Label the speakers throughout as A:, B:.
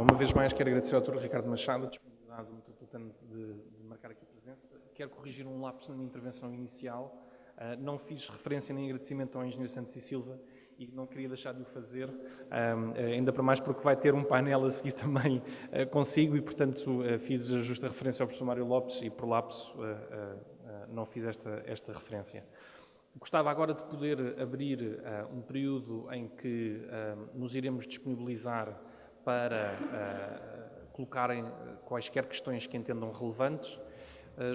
A: Uma vez mais quero agradecer ao Dr. Ricardo Machado a disponibilidade do Metropolitano de marcar aqui a presença. Quero corrigir um lapso na minha intervenção inicial. Não fiz referência nem agradecimento ao Engenheiro Santos e Silva e não queria deixar de o fazer, ainda para mais porque vai ter um painel a seguir também consigo e, portanto, fiz a justa referência ao professor Mário Lopes e, por lapso, não fiz esta referência. Gostava agora de poder abrir um período em que nos iremos disponibilizar para colocarem quaisquer questões que entendam relevantes.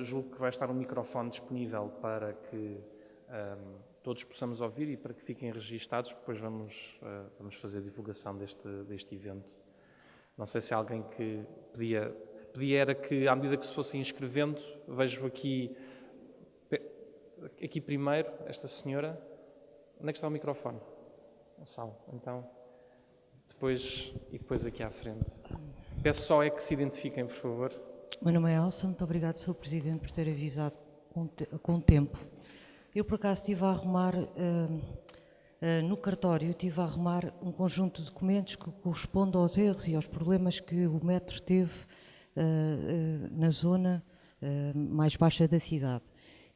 A: Julgo que vai estar um microfone disponível para que todos possamos ouvir e para que fiquem registados. Depois vamos fazer a divulgação deste evento. Não sei se há alguém que pedia era que, à medida que se fossem inscrevendo, vejo aqui primeiro, esta senhora. Onde é que está o microfone? Gonçalo, então. Depois aqui à frente. Peço só é que se identifiquem, por favor.
B: O meu nome é Elsa, muito obrigado, Sr. Presidente, por ter avisado com tempo. Eu, por acaso, estive a arrumar, no cartório, estive a arrumar um conjunto de documentos que correspondem aos erros e aos problemas que o metro teve na zona mais baixa da cidade.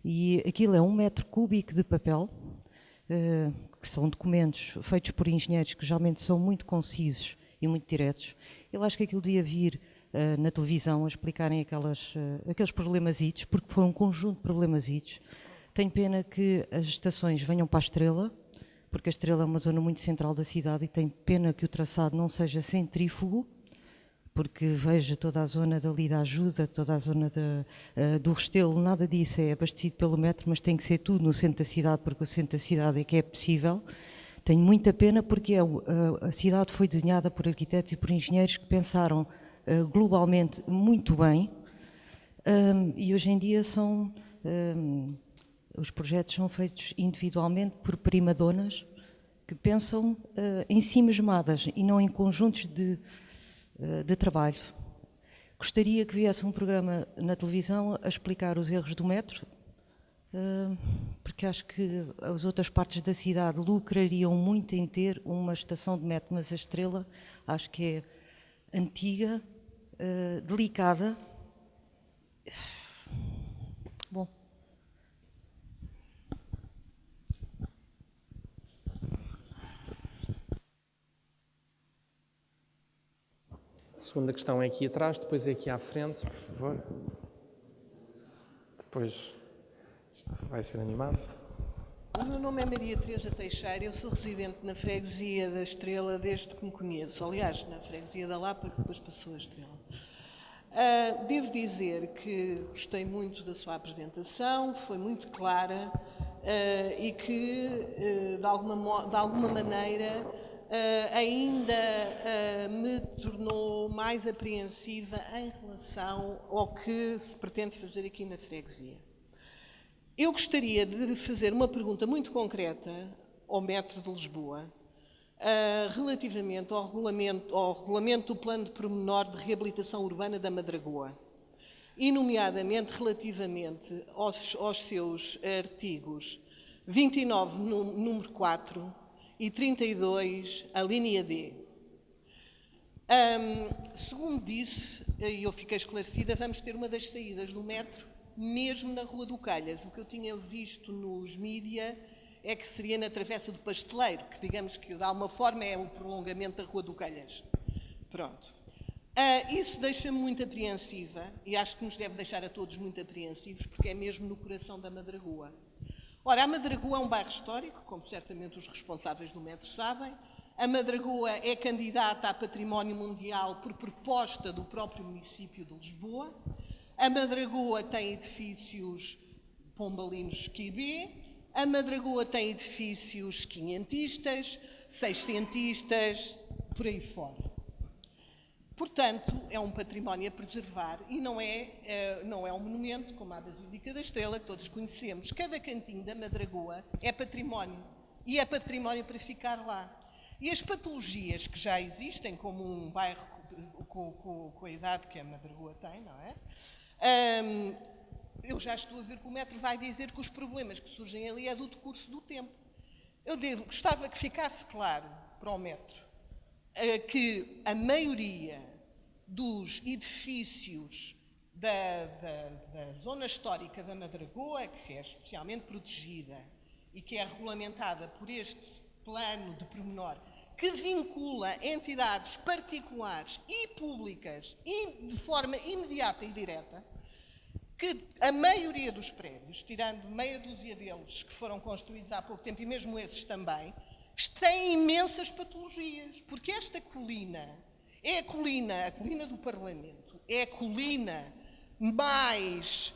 B: E aquilo é 1 metro cúbico de papel, que são documentos feitos por engenheiros que geralmente são muito concisos e muito diretos. Eu acho que aquilo devia vir na televisão a explicarem aqueles problemazitos, porque foi um conjunto de problemazitos. Tenho pena que as estações venham para a Estrela, porque a Estrela é uma zona muito central da cidade e tenho pena que o traçado não seja centrífugo, porque veja toda a zona dali da Ajuda, toda a zona do Restelo, nada disso é abastecido pelo metro, mas tem que ser tudo no centro da cidade, porque o centro da cidade é que é possível. Tenho muita pena porque a cidade foi desenhada por arquitetos e por engenheiros que pensaram globalmente muito bem, e hoje em dia os projetos são feitos individualmente por primadonas que pensam em si mesmadas e não em conjuntos de trabalho. Gostaria que viesse um programa na televisão a explicar os erros do metro, porque acho que as outras partes da cidade lucrariam muito em ter uma estação de metro, mas a Estrela acho que é antiga, delicada. Bom.
A: A segunda questão é aqui atrás, depois é aqui à frente, por favor. Depois isto vai ser animado.
C: O meu nome é Maria Teresa Teixeira, eu sou residente na freguesia da Estrela desde que me conheço. Aliás, na freguesia da Lapa, que depois passou a Estrela. Devo dizer que gostei muito da sua apresentação, foi muito clara e que, de alguma maneira, ainda me tornou mais apreensiva em relação ao que se pretende fazer aqui na freguesia. Eu gostaria de fazer uma pergunta muito concreta ao metro de Lisboa, relativamente ao regulamento do Plano de Pormenor de Reabilitação Urbana da Madragoa, e nomeadamente relativamente aos seus artigos 29, número 4, e 32, a linha D. Segundo disse, e eu fiquei esclarecida, vamos ter uma das saídas do metro mesmo na Rua do Calhas. O que eu tinha visto nos mídia é que seria na Travessa do Pasteleiro, que digamos que de alguma forma é um prolongamento da Rua do Calhas. Pronto. Isso deixa-me muito apreensiva e acho que nos deve deixar a todos muito apreensivos, porque é mesmo no coração da Madragoa. Ora, a Madragoa é um bairro histórico, como certamente os responsáveis do metro sabem. A Madragoa é candidata a Património Mundial por proposta do próprio município de Lisboa. A Madragoa tem edifícios pombalinos QB. A Madragoa tem edifícios quinhentistas, seiscentistas, por aí fora. Portanto, é um património a preservar e não é um monumento, como a Basílica da Estrela, que todos conhecemos. Cada cantinho da Madragoa é património e é património para ficar lá. E as patologias que já existem, como um bairro com a idade que a Madragoa tem, não é? Eu já estou a ver que o metro vai dizer que os problemas que surgem ali é do decurso do tempo. Gostava que ficasse claro para o metro que a maioria dos edifícios da zona histórica da Madragoa, que é especialmente protegida e que é regulamentada por este plano de pormenor, que vincula entidades particulares e públicas de forma imediata e direta, que a maioria dos prédios, tirando meia dúzia deles que foram construídos há pouco tempo, e mesmo esses também, têm imensas patologias, porque esta colina é a colina do Parlamento, é a colina mais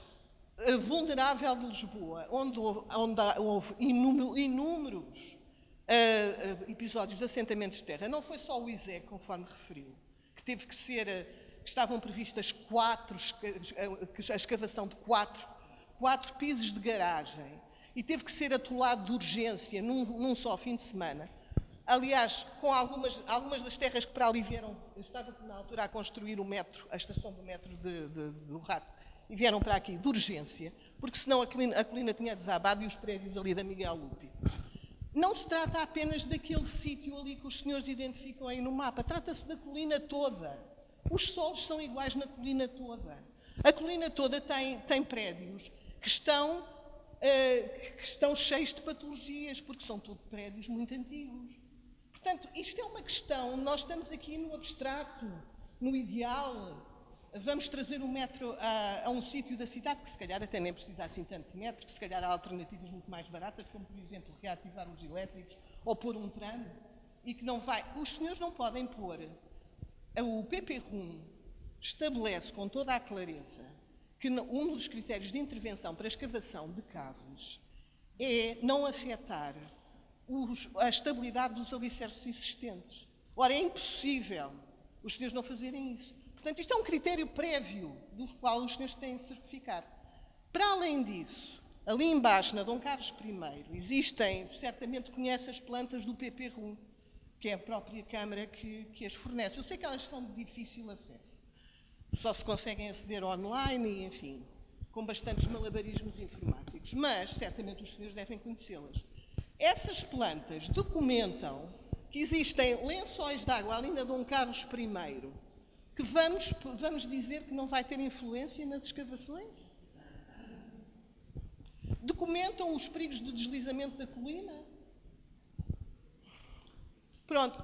C: vulnerável de Lisboa, onde houve inúmeros episódios de assentamentos de terra. Não foi só o ISEG, conforme referiu, que estavam previstas a escavação de quatro pisos de garagem e teve que ser atolado de urgência num só fim de semana. Aliás, com algumas das terras que para ali vieram, estava-se na altura a construir a estação do metro do Rato, e vieram para aqui de urgência, porque senão a colina tinha desabado e os prédios ali da Miguel Lupi. Não se trata apenas daquele sítio ali que os senhores identificam aí no mapa, trata-se da colina toda. Os solos são iguais na colina toda. A colina toda tem prédios que estão cheios de patologias, porque são todos prédios muito antigos. Portanto, isto é uma questão, nós estamos aqui no abstrato, no ideal. Vamos trazer o metro a um sítio da cidade que se calhar até nem precisa assim tanto de metro, que se calhar há alternativas muito mais baratas, como por exemplo reativar os elétricos ou pôr um tramo, e que não vai. Os senhores não podem pôr. O PP-RUM estabelece com toda a clareza que um dos critérios de intervenção para a escavação de cavos é não afetar a estabilidade dos alicerces existentes. Ora, é impossível os senhores não fazerem isso. Portanto, isto é um critério prévio do qual os senhores têm de certificar. Para além disso, ali embaixo, na Dom Carlos I, existem, certamente conhece as plantas do PP-RUM, que é a própria Câmara que as fornece. Eu sei que elas são de difícil acesso. Só se conseguem aceder online e, enfim, com bastantes malabarismos informáticos. Mas, certamente, os senhores devem conhecê-las. Essas plantas documentam que existem lençóis de água ali na Dom Carlos I, que vamos dizer que não vai ter influência nas escavações? Documentam os perigos de deslizamento da colina? Pronto,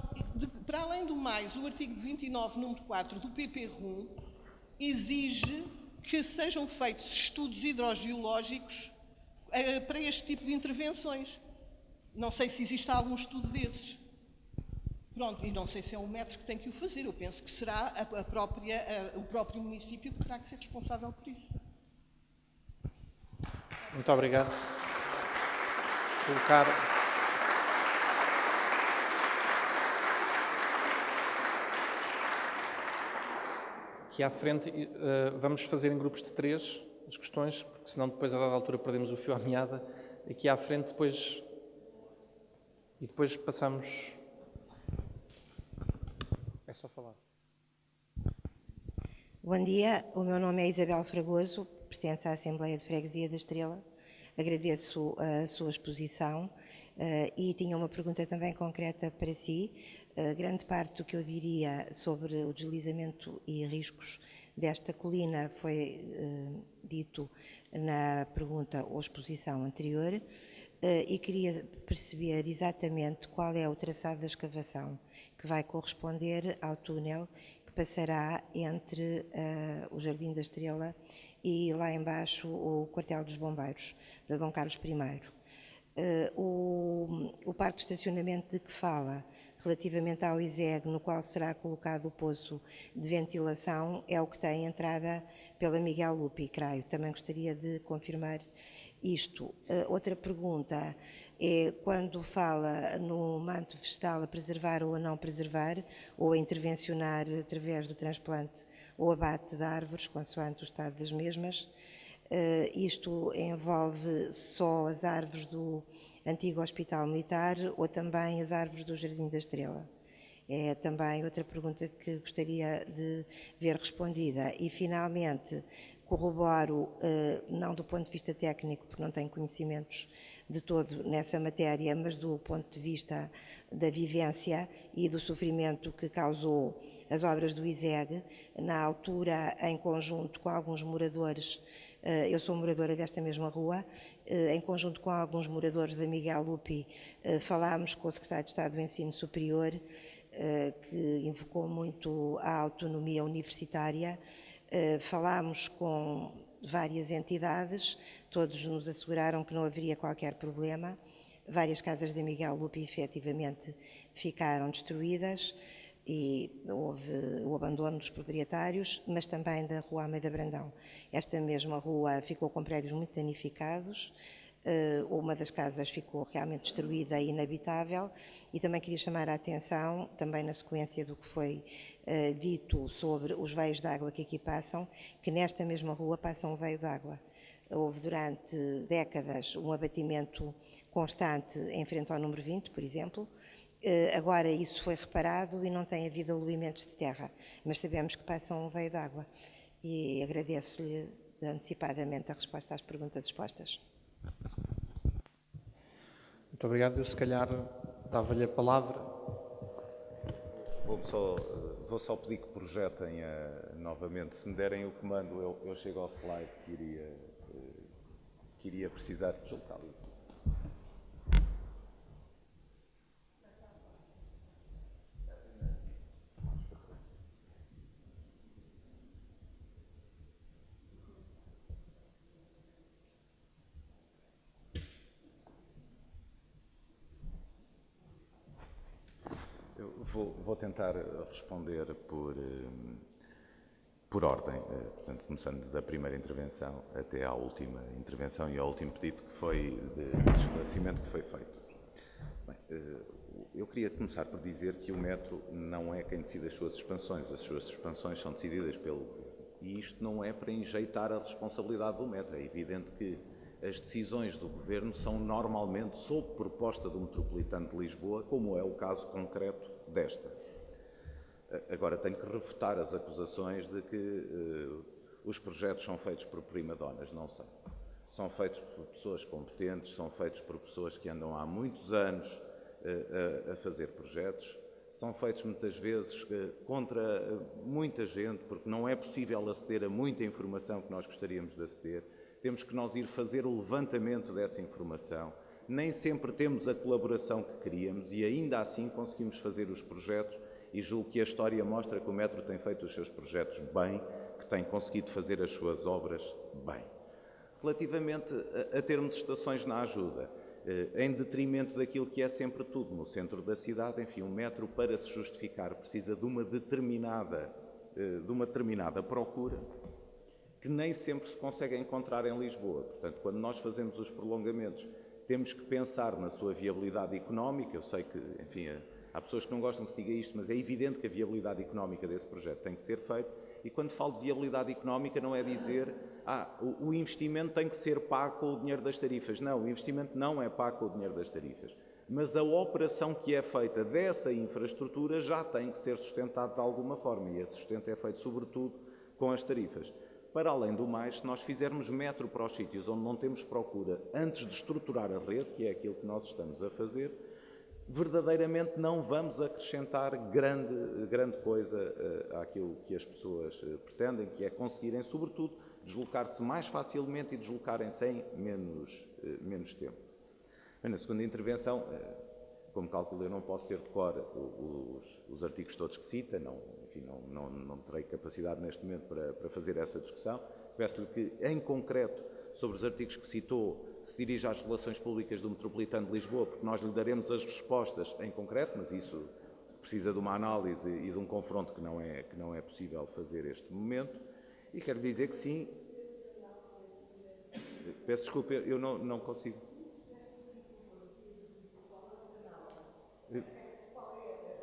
C: para além do mais, o artigo 29, número 4 do PP-RUM exige que sejam feitos estudos hidrogeológicos para este tipo de intervenções. Não sei se existe algum estudo desses. Pronto, e não sei se é o metro que tem que o fazer. Eu penso que será o próprio município que terá que ser responsável por isso.
A: Muito obrigado. Colocar... Aqui à frente, vamos fazer em grupos de 3 as questões, porque senão depois a dada altura perdemos o fio à meada. Aqui à frente depois... E depois passamos... É só falar.
D: Bom dia, o meu nome é Isabel Fragoso, pertenço à Assembleia de Freguesia da Estrela. Agradeço a sua exposição e tinha uma pergunta também concreta para si. Grande parte do que eu diria sobre o deslizamento e riscos desta colina foi dito na pergunta ou exposição anterior e queria perceber exatamente qual é o traçado da escavação que vai corresponder ao túnel que passará entre o Jardim da Estrela e lá embaixo o quartel dos bombeiros, da Dom Carlos I. O parque de estacionamento de que fala, relativamente ao ISEG, no qual será colocado o poço de ventilação, é o que tem entrada pela Miguel Lupi, creio. Também gostaria de confirmar isto. Outra pergunta é, quando fala no manto vegetal a preservar ou a não preservar, ou a intervencionar através do transplante ou abate de árvores, consoante o estado das mesmas, isto envolve só as árvores do antigo Hospital Militar ou também as árvores do Jardim da Estrela? É também outra pergunta que gostaria de ver respondida. E, finalmente, corroboro, não do ponto de vista técnico, porque não tenho conhecimentos de todo nessa matéria, mas do ponto de vista da vivência e do sofrimento que causou as obras do ISEG, na altura, em conjunto com alguns moradores. Eu sou moradora desta mesma rua, em conjunto com alguns moradores da Miguel Lupi, falámos com o Secretário de Estado do Ensino Superior, que invocou muito a autonomia universitária, falámos com várias entidades, todos nos asseguraram que não haveria qualquer problema. Várias casas da Miguel Lupi efetivamente ficaram destruídas e houve o abandono dos proprietários, mas também da Rua Almeida Brandão. Esta mesma rua ficou com prédios muito danificados, uma das casas ficou realmente destruída e inabitável, e também queria chamar a atenção, também na sequência do que foi dito sobre os veios de água que aqui passam, que nesta mesma rua passa um veio de água. Houve durante décadas um abatimento constante em frente ao número 20, por exemplo. Agora isso foi reparado e não tem havido aluimentos de terra, mas sabemos que passa um veio de água. E agradeço-lhe antecipadamente a resposta às perguntas expostas.
A: Muito obrigado. Eu, se calhar, dava-lhe a palavra.
E: Vou só pedir que projetem novamente. Se me derem o comando, eu chego ao slide que iria precisar de deslocá-lo. Vou tentar responder por ordem, portanto, começando da primeira intervenção até à última intervenção e ao último pedido que foi de esclarecimento que foi feito. Bem, eu queria começar por dizer que o metro não é quem decide as suas expansões são decididas pelo Governo. E isto não é para enjeitar a responsabilidade do metro. É evidente que as decisões do Governo são normalmente sob proposta do Metropolitano de Lisboa, como é o caso concreto desta. Agora, tenho que refutar as acusações de que os projetos são feitos por prima-donas. Não são. São feitos por pessoas competentes, são feitos por pessoas que andam há muitos anos a fazer projetos, são feitos muitas vezes contra muita gente, porque não é possível aceder a muita informação que nós gostaríamos de aceder. Temos que nós ir fazer o levantamento dessa informação. Nem sempre temos a colaboração que queríamos e ainda assim conseguimos fazer os projetos, e julgo que a história mostra que o metro tem feito os seus projetos bem, que tem conseguido fazer as suas obras bem. Relativamente a termos estações na ajuda, em detrimento daquilo que é sempre tudo no centro da cidade, enfim, o metro, para se justificar, precisa de uma determinada procura, que nem sempre se consegue encontrar em Lisboa. Portanto, quando nós fazemos os prolongamentos, temos que pensar na sua viabilidade económica. Eu sei que, enfim, há pessoas que não gostam que se diga isto, mas é evidente que a viabilidade económica desse projeto tem que ser feita. E quando falo de viabilidade económica, não é dizer o investimento tem que ser pago com o dinheiro das tarifas. Não, o investimento não é pago com o dinheiro das tarifas. Mas a operação que é feita dessa infraestrutura já tem que ser sustentada de alguma forma. E esse sustento é feito, sobretudo, com as tarifas. Para além do mais, se nós fizermos metro para os sítios onde não temos procura, antes de estruturar a rede, que é aquilo que nós estamos a fazer, verdadeiramente não vamos acrescentar grande coisa àquilo que as pessoas pretendem, que é conseguirem, sobretudo, deslocar-se mais facilmente e deslocarem-se em menos tempo. Bem, na segunda intervenção, como calculo, eu não posso ter de cor os artigos todos que cita, não terei capacidade neste momento para fazer essa discussão. Peço-lhe que, em concreto, sobre os artigos que citou, se dirija às relações públicas do Metropolitano de Lisboa, porque nós lhe daremos as respostas em concreto, mas isso precisa de uma análise e de um confronto que não é possível fazer neste momento. E quero dizer que sim. Peço desculpa, eu não consigo.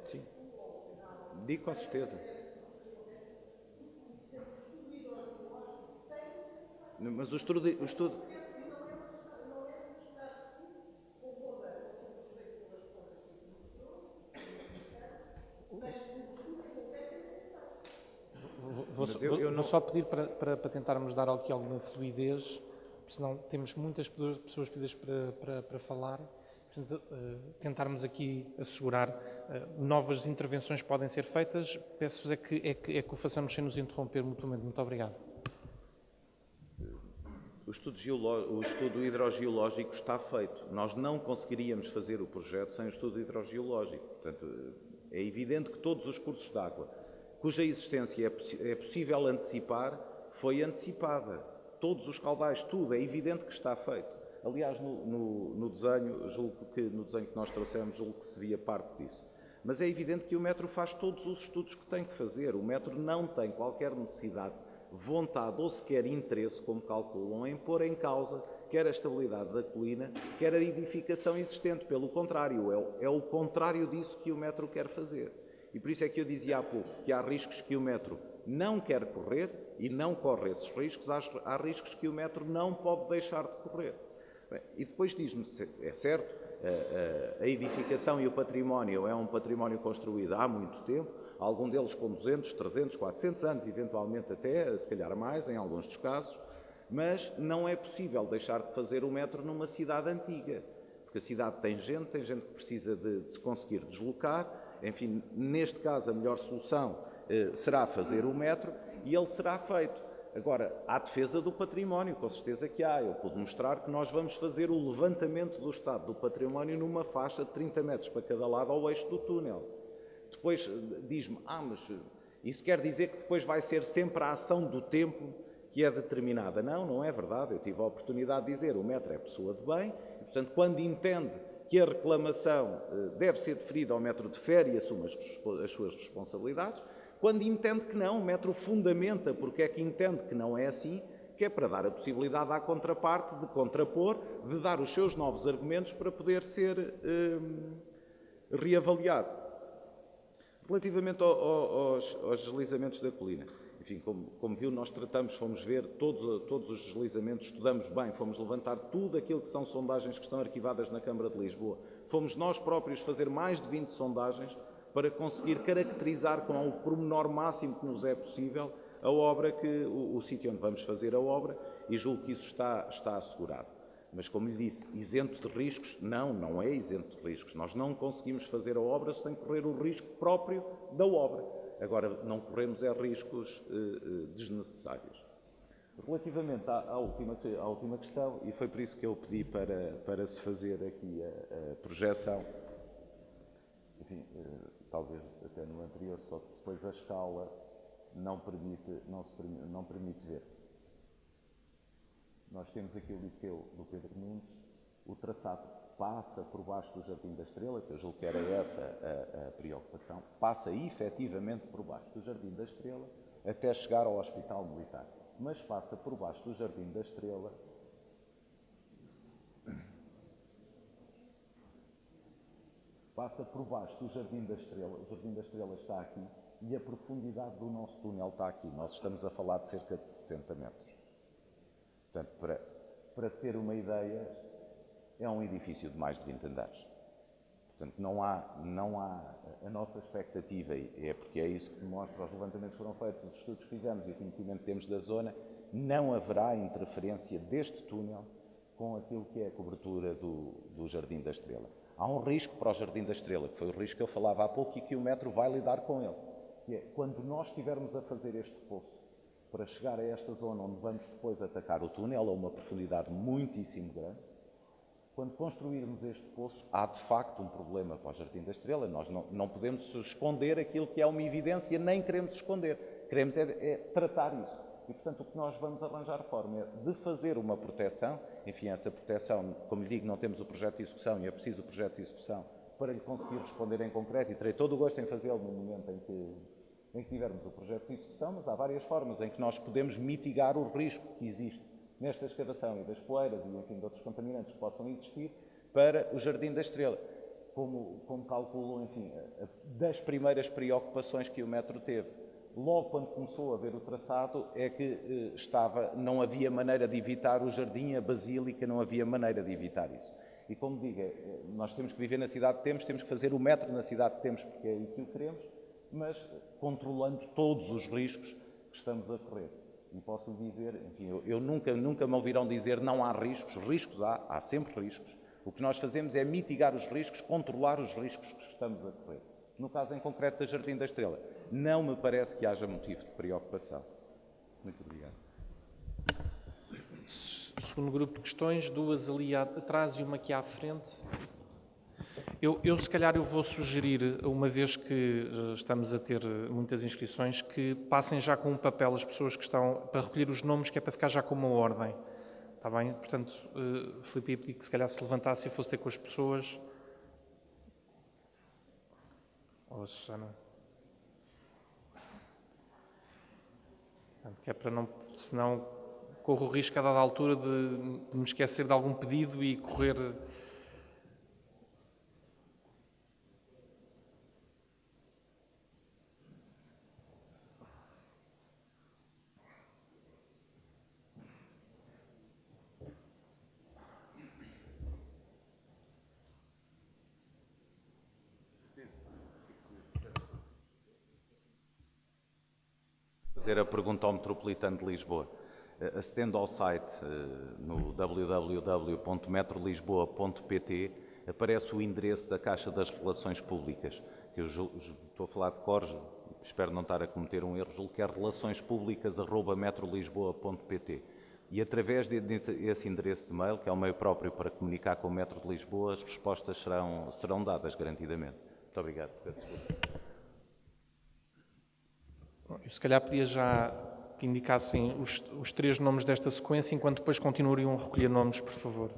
E: Sim. Digo com certeza. Mas o estudo...
A: Vou só pedir para tentarmos dar aqui alguma fluidez, senão temos muitas pessoas pedidas para falar. Portanto, tentarmos aqui assegurar novas intervenções podem ser feitas, peço-vos é que o façamos sem nos interromper mutuamente. Muito obrigado.
E: O estudo hidrogeológico está feito. Nós não conseguiríamos fazer o projeto sem o estudo hidrogeológico. Portanto, é evidente que todos os cursos de água, cuja existência é possível antecipar, foi antecipada. Todos os caudais, tudo, é evidente que está feito. Aliás, no desenho, no desenho que nós trouxemos, julgo que se via parte disso. Mas é evidente que o Metro faz todos os estudos que tem que fazer. O Metro não tem qualquer necessidade, vontade ou sequer interesse, como calculam, em pôr em causa quer a estabilidade da colina, quer a edificação existente. Pelo contrário, é o contrário disso que o Metro quer fazer. E por isso é que eu dizia há pouco que há riscos que o Metro não quer correr e não corre esses riscos, há riscos que o Metro não pode deixar de correr. Bem, e depois diz-me, é certo, a edificação e o património é um património construído há muito tempo, algum deles com 200, 300, 400 anos, eventualmente até, se calhar mais, em alguns dos casos, mas não é possível deixar de fazer o Metro numa cidade antiga, porque a cidade tem gente que precisa de se conseguir deslocar. Enfim, neste caso a melhor solução será fazer o Metro e ele será feito. Agora, há defesa do património, com certeza que há. Eu pude mostrar que nós vamos fazer o levantamento do estado do património numa faixa de 30 metros para cada lado ao eixo do túnel. Depois diz-me, mas isso quer dizer que depois vai ser sempre a ação do tempo que é determinada. Não, não é verdade. Eu tive a oportunidade de dizer, o Metro é pessoa de bem, e, portanto, quando entende que a reclamação deve ser deferida ao Metro, defere e assume as suas responsabilidades. Quando entende que não, o Metro fundamenta porque é que entende que não é assim, que é para dar a possibilidade à contraparte de contrapor, de dar os seus novos argumentos para poder ser reavaliado. Relativamente aos deslizamentos da colina, enfim, como viu, nós fomos ver todos os deslizamentos, estudamos bem, fomos levantar tudo aquilo que são sondagens que estão arquivadas na Câmara de Lisboa. Fomos nós próprios fazer mais de 20 sondagens para conseguir caracterizar com o pormenor máximo que nos é possível a obra, o sítio onde vamos fazer a obra, e julgo que isso está assegurado. Mas, como lhe disse, isento de riscos? Não é isento de riscos. Nós não conseguimos fazer a obra sem correr o risco próprio da obra. Agora, não corremos riscos desnecessários. Relativamente à última questão, e foi por isso que eu pedi para se fazer aqui a projeção, enfim, talvez até no anterior, só que depois a escala não permite ver. Nós temos aqui o Liceu do Pedro Nunes, o traçado passa por baixo do Jardim da Estrela, que eu julgo que era essa a preocupação, passa efetivamente por baixo do Jardim da Estrela até chegar ao Hospital Militar, mas passa por baixo do Jardim da Estrela o Jardim da Estrela está aqui e a profundidade do nosso túnel está aqui. Nós estamos a falar de cerca de 60 metros. Portanto, para ter uma ideia, é um edifício de mais de 20 andares. Portanto, não há a nossa expectativa, e é porque é isso que mostra os levantamentos que foram feitos, os estudos que fizemos e o conhecimento que temos da zona, não haverá interferência deste túnel com aquilo que é a cobertura do Jardim da Estrela. Há um risco para o Jardim da Estrela, que foi o risco que eu falava há pouco e que o Metro vai lidar com ele, que é quando nós estivermos a fazer este poço para chegar a esta zona onde vamos depois atacar o túnel a uma profundidade muitíssimo grande, quando construirmos este poço, há de facto um problema para o Jardim da Estrela. Nós não podemos esconder aquilo que é uma evidência, nem queremos esconder. Queremos é tratar isso. E, portanto, o que nós vamos arranjar forma é de fazer uma proteção. Enfim, essa proteção, como lhe digo, não temos o projeto de execução e é preciso o projeto de execução para lhe conseguir responder em concreto, e terei todo o gosto em fazê-lo no momento em que tivermos o projeto de execução, mas há várias formas em que nós podemos mitigar o risco que existe nesta escavação e das poeiras e, enfim, de outros contaminantes que possam existir para o Jardim da Estrela. Como calculam, enfim, das primeiras preocupações que o Metro teve, logo quando começou a ver o traçado, é que não havia maneira de evitar o jardim, a basílica, não havia maneira de evitar isso. E como digo, nós temos que viver na cidade que temos que fazer o Metro na cidade que temos, porque é aí que o queremos, mas controlando todos os riscos que estamos a correr. E posso lhe dizer, enfim, eu nunca me ouvirão dizer não há riscos. Riscos há sempre riscos. O que nós fazemos é mitigar os riscos, controlar os riscos que estamos a correr. No caso em concreto da Jardim da Estrela, não me parece que haja motivo de preocupação. Muito obrigado.
A: Segundo grupo de questões, duas ali atrás e uma aqui à frente. Eu se calhar eu vou sugerir, uma vez que estamos a ter muitas inscrições, que passem já com um papel as pessoas que estão para recolher os nomes, que é para ficar já com uma ordem. Está bem? Portanto, Filipe ia pedir que se calhar se levantasse e fosse ter com as pessoas. Ou a Susana. Portanto, que é para não, senão corro o risco a dada altura de me esquecer de algum pedido e correr.
E: Fazer a pergunta ao Metropolitano de Lisboa. Acedendo ao site no www.metrolisboa.pt aparece o endereço da Caixa das Relações Públicas, que eu estou a falar de cor, espero não estar a cometer um erro, julgo que é relaçõespublicas@metrolisboa.pt. E através desse endereço de mail, que é o meio próprio para comunicar com o Metro de Lisboa, as respostas serão dadas garantidamente. Muito obrigado. Peço desculpa.
A: Eu se calhar pedia já que indicassem os três nomes desta sequência, enquanto depois continuariam a recolher nomes, por favor.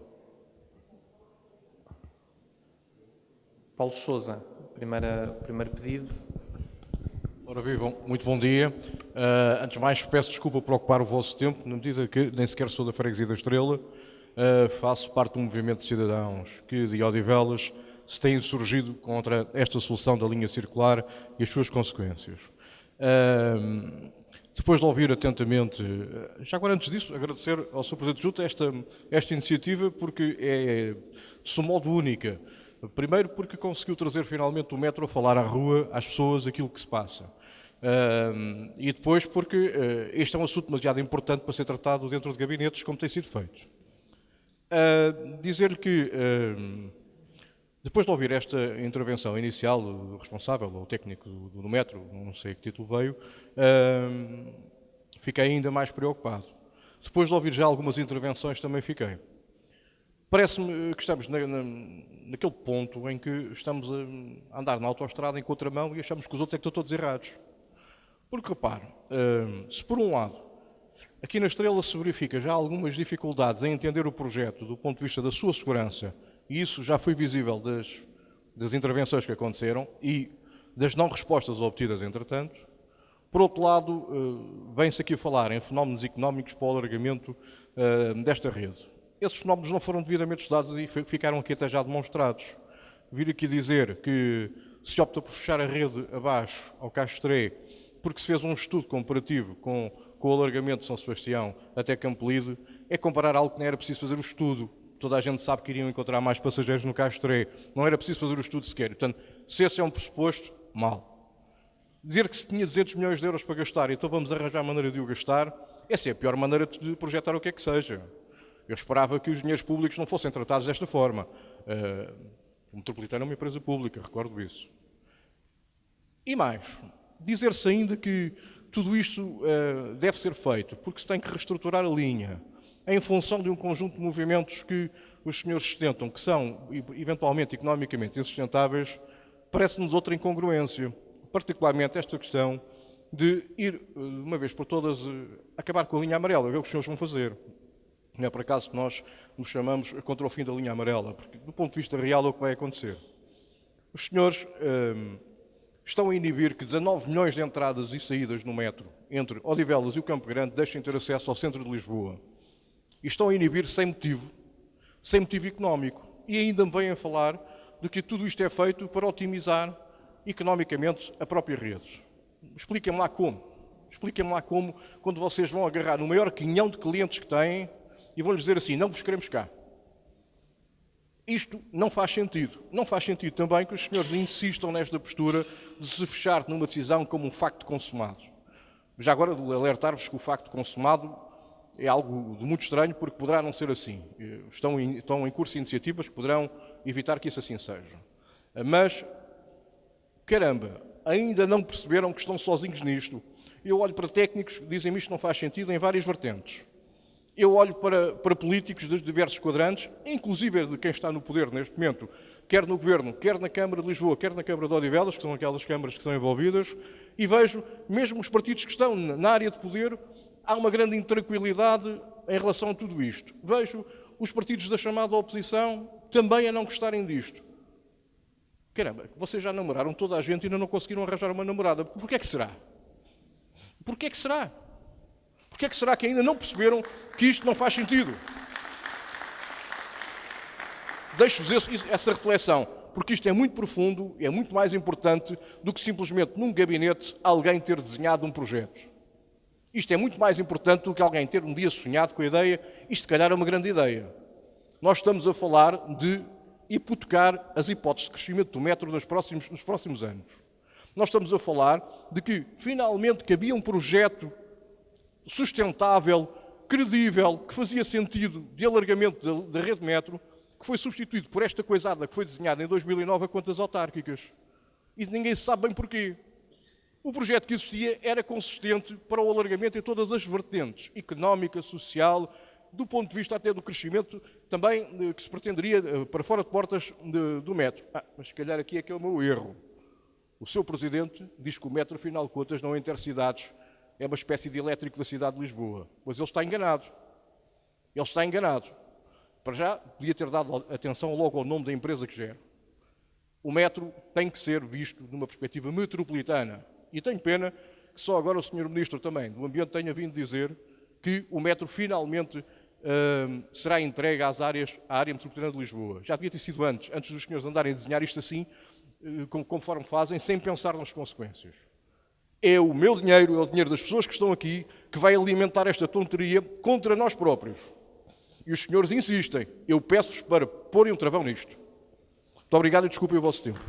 A: Paulo Sousa, primeiro pedido.
F: Ora vivam, muito bom dia. Antes de mais, peço desculpa por ocupar o vosso tempo, na medida que nem sequer sou da Freguesia da Estrela, faço parte de um movimento de cidadãos que, de Odivelas, se tem insurgido contra esta solução da linha circular e as suas consequências. Depois de ouvir atentamente, já agora antes disso, agradecer ao Sr. Presidente Junta esta iniciativa, porque é de seu modo única. Primeiro porque conseguiu trazer finalmente o metro a falar à rua, às pessoas, aquilo que se passa. E depois porque este é um assunto demasiado importante para ser tratado dentro de gabinetes, como tem sido feito. Dizer-lhe que, depois de ouvir esta intervenção inicial do responsável, ou técnico do metro, não sei que título veio, fiquei ainda mais preocupado. Depois de ouvir já algumas intervenções também fiquei. Parece-me que estamos naquele ponto em que estamos a andar na autoestrada em contramão e achamos que os outros é que estão todos errados. Porque, repare, se por um lado, aqui na Estrela se verifica já algumas dificuldades em entender o projeto do ponto de vista da sua segurança, e isso já foi visível das intervenções que aconteceram e das não respostas obtidas, entretanto, por outro lado, vem-se aqui falar em fenómenos económicos para o alargamento desta rede. Esses fenómenos não foram devidamente estudados e ficaram aqui até já demonstrados. Vir aqui dizer que se opta por fechar a rede abaixo, ao Castré, porque se fez um estudo comparativo com o alargamento de São Sebastião até Campolide, é comparar algo que não era preciso fazer o estudo. Toda a gente sabe que iriam encontrar mais passageiros no Castré. Não era preciso fazer o estudo sequer. Portanto, se esse é um pressuposto, mal. Dizer que se tinha 200 milhões de euros para gastar, então vamos arranjar a maneira de o gastar, essa é a pior maneira de projetar o que é que seja. Eu esperava que os dinheiros públicos não fossem tratados desta forma. O Metropolitano é uma empresa pública, recordo isso. E mais, dizer-se ainda que tudo isto deve ser feito porque se tem que reestruturar a linha em função de um conjunto de movimentos que os senhores sustentam, que são, eventualmente, economicamente insustentáveis, parece-nos outra incongruência. Particularmente esta questão de ir, de uma vez por todas, acabar com a linha amarela, ver o que os senhores vão fazer. Não é por acaso que nós nos chamamos contra o fim da linha amarela, porque do ponto de vista real é o que vai acontecer. Os senhores estão a inibir que 19 milhões de entradas e saídas no metro entre Odivelas e o Campo Grande deixem ter acesso ao centro de Lisboa. E estão a inibir sem motivo económico. E ainda me vêm a falar de que tudo isto é feito para otimizar economicamente a própria rede. Expliquem-me lá como. Expliquem-me lá como, quando vocês vão agarrar no maior quinhão de clientes que têm e vão-lhes dizer assim, não vos queremos cá. Isto não faz sentido. Não faz sentido também que os senhores insistam nesta postura de se fechar numa decisão como um facto consumado. Já agora, alertar-vos que o facto consumado é algo de muito estranho, porque poderá não ser assim. Estão em curso iniciativas que poderão evitar que isso assim seja. Mas, caramba, ainda não perceberam que estão sozinhos nisto. Eu olho para técnicos que dizem-me isto não faz sentido em várias vertentes. Eu olho para políticos dos diversos quadrantes, inclusive de quem está no poder neste momento, quer no Governo, quer na Câmara de Lisboa, quer na Câmara de Odivelas, que são aquelas câmaras que são envolvidas, e vejo, mesmo os partidos que estão na área de poder, há uma grande intranquilidade em relação a tudo isto. Vejo os partidos da chamada oposição também a não gostarem disto. Caramba, vocês já namoraram toda a gente e ainda não conseguiram arranjar uma namorada. Porquê é que será? Porquê é que será? Porquê é que será que ainda não perceberam que isto não faz sentido? Deixo-vos essa reflexão, porque isto é muito profundo, é muito mais importante do que simplesmente num gabinete alguém ter desenhado um projeto. Isto é muito mais importante do que alguém ter um dia sonhado com a ideia, isto se calhar é uma grande ideia. Nós estamos a falar de hipotecar as hipóteses de crescimento do metro nos próximos anos. Nós estamos a falar de que finalmente que havia um projeto sustentável, credível, que fazia sentido de alargamento da rede metro, que foi substituído por esta coisada que foi desenhada em 2009 a contas autárquicas. E ninguém sabe bem porquê. O projeto que existia era consistente para o alargamento em todas as vertentes, económica, social, do ponto de vista até do crescimento, também que se pretenderia para fora de portas do metro. Mas se calhar aqui é que é o meu erro. O seu Presidente diz que o metro, afinal de contas, não é intercidades, é uma espécie de elétrico da cidade de Lisboa. Mas ele está enganado. Ele está enganado. Para já, podia ter dado atenção logo ao nome da empresa que gera. O metro tem que ser visto numa perspectiva metropolitana. E tenho pena que só agora o Sr. Ministro também do Ambiente tenha vindo dizer que o metro finalmente será entregue à área metropolitana de Lisboa. Já devia ter sido antes dos senhores andarem a desenhar isto assim, conforme fazem, sem pensar nas consequências. É o meu dinheiro, é o dinheiro das pessoas que estão aqui, que vai alimentar esta tonteria contra nós próprios. E os senhores insistem. Eu peço-vos para porem um travão nisto. Muito obrigado e desculpem o vosso tempo.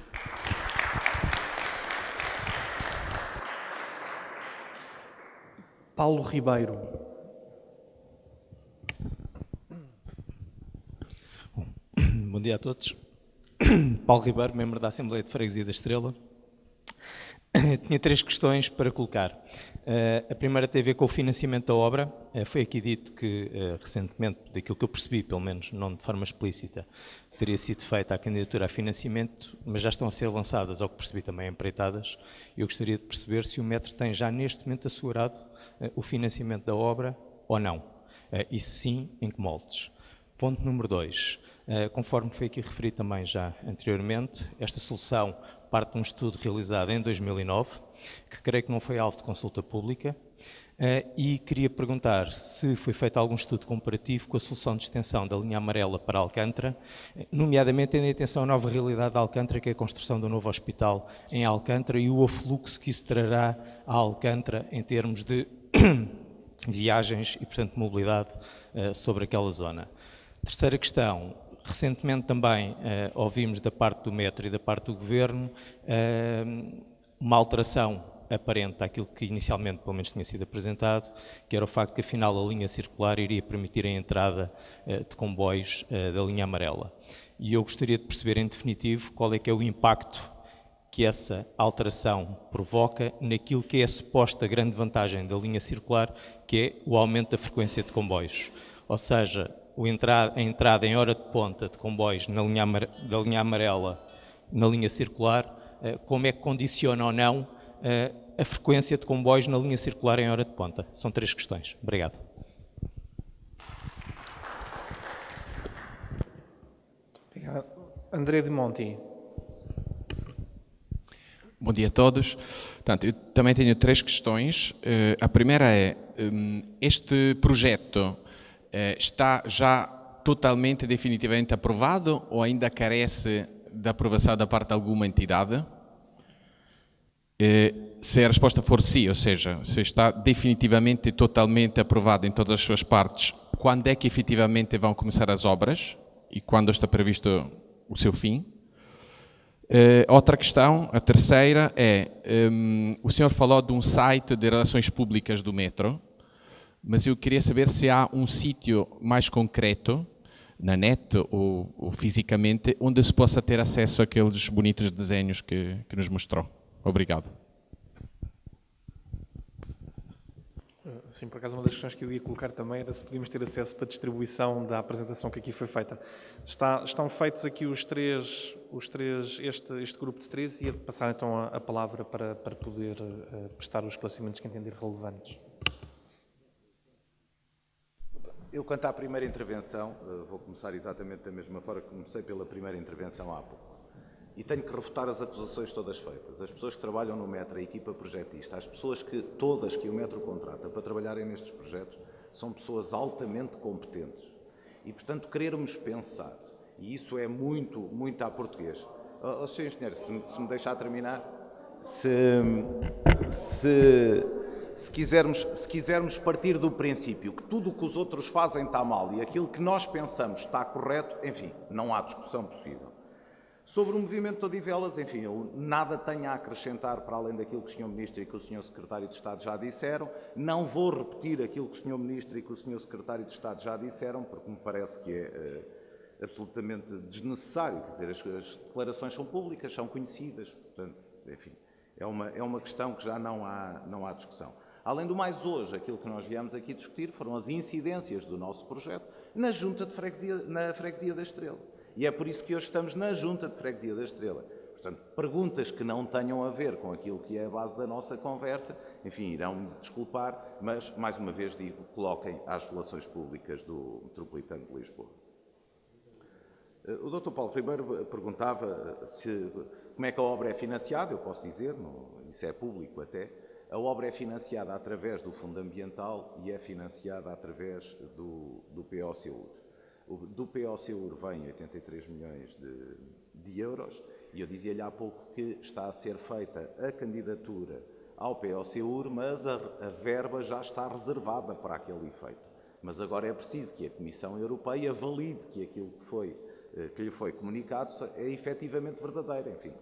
A: Paulo Ribeiro.
G: Bom dia a todos. Paulo Ribeiro, membro da Assembleia de Freguesia da Estrela. Tinha 3 questões para colocar. A primeira tem a ver com o financiamento da obra. Foi aqui dito que, recentemente, daquilo que eu percebi, pelo menos não de forma explícita, teria sido feita a candidatura a financiamento, mas já estão a ser lançadas, ao que percebi também, empreitadas. Eu gostaria de perceber se o metro tem já neste momento assegurado o financiamento da obra ou não. E se sim, em que moldes. Ponto número 2. Conforme foi aqui referido também já anteriormente, esta solução parte de um estudo realizado em 2009, que creio que não foi alvo de consulta pública, e queria perguntar se foi feito algum estudo comparativo com a solução de extensão da linha amarela para Alcântara, nomeadamente tendo em atenção a nova realidade de Alcântara, que é a construção do novo hospital em Alcântara e o afluxo que isso trará a Alcântara em termos de viagens e, portanto, mobilidade sobre aquela zona. Terceira questão. Recentemente também ouvimos da parte do metro e da parte do Governo uma alteração aparente àquilo que inicialmente pelo menos tinha sido apresentado, que era o facto que afinal a linha circular iria permitir a entrada de comboios da linha amarela. E eu gostaria de perceber em definitivo qual é que é o impacto que essa alteração provoca naquilo que é a suposta grande vantagem da linha circular, que é o aumento da frequência de comboios. Ou seja, a entrada em hora de ponta de comboios da linha amarela na linha circular, como é que condiciona ou não a frequência de comboios na linha circular em hora de ponta? São 3 questões. Obrigado.
A: Obrigado. André de Monti.
H: Bom dia a todos. Portanto, eu também tenho 3 questões. A primeira é, este projeto está já totalmente, definitivamente aprovado ou ainda carece de aprovação da parte de alguma entidade? Se a resposta for sim, ou seja, se está definitivamente e totalmente aprovado em todas as suas partes, quando é que efetivamente vão começar as obras e quando está previsto o seu fim? Outra questão, a terceira é, o senhor falou de um site de relações públicas do metro. mas eu queria saber se há um sítio mais concreto, na net ou fisicamente, onde se possa ter acesso àqueles bonitos desenhos que nos mostrou. Obrigado.
A: Sim, por acaso uma das questões que eu ia colocar também era se podíamos ter acesso para distribuição da apresentação que aqui foi feita. Estão feitos aqui este grupo de três e ia passar então a palavra para poder prestar os esclarecimentos que entender relevantes.
E: Eu, quanto à primeira intervenção, vou começar exatamente da mesma forma que comecei pela primeira intervenção há pouco. E tenho que refutar as acusações todas feitas. As pessoas que trabalham no Metro, a equipa projetista, as pessoas todas que o Metro contrata para trabalharem nestes projetos, são pessoas altamente competentes. E, portanto, querermos pensar, e isso é muito à português. Sr. Engenheiro, se me deixar terminar, se quisermos partir do princípio que tudo o que os outros fazem está mal e aquilo que nós pensamos está correto, enfim, não há discussão possível. Sobre o movimento de Odivelas, enfim, eu nada tenho a acrescentar para além daquilo que o Sr. Ministro e que o Sr. Secretário de Estado já disseram. Não vou repetir aquilo que o Sr. Ministro e que o Sr. Secretário de Estado já disseram, porque me parece que é absolutamente desnecessário. Quer dizer, as declarações são públicas, são conhecidas, portanto, enfim, é uma questão que já não há discussão. Além do mais, hoje, aquilo que nós viemos aqui discutir foram as incidências do nosso projeto na Junta de Freguesia, na Freguesia da Estrela. E é por isso que hoje estamos na Junta de Freguesia da Estrela. Portanto, perguntas que não tenham a ver com aquilo que é a base da nossa conversa, enfim, irão-me desculpar, mas, mais uma vez digo, coloquem às relações públicas do Metropolitano de Lisboa. O Dr. Paulo Ribeiro perguntava como é que a obra é financiada. Eu posso dizer, isso é público até, a obra é financiada através do Fundo Ambiental e é financiada através do PO-SEUR. Do PO-SEUR vem 83 milhões de euros e eu dizia-lhe há pouco que está a ser feita a candidatura ao PO-SEUR, mas a verba já está reservada para aquele efeito. Mas agora é preciso que a Comissão Europeia valide que aquilo que lhe foi comunicado é efetivamente verdadeiro. Enfim,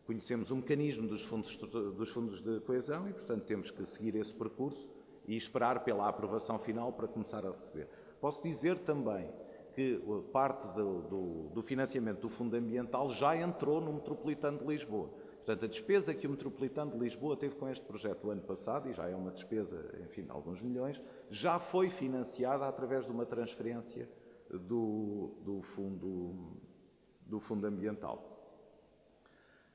E: conhecemos o mecanismo dos fundos de coesão e, portanto, temos que seguir esse percurso e esperar pela aprovação final para começar a receber. Posso dizer também que parte do financiamento do Fundo Ambiental já entrou no Metropolitano de Lisboa. Portanto, a despesa que o Metropolitano de Lisboa teve com este projeto o ano passado, e já é uma despesa, enfim, de alguns milhões, já foi financiada através de uma transferência do Fundo Ambiental.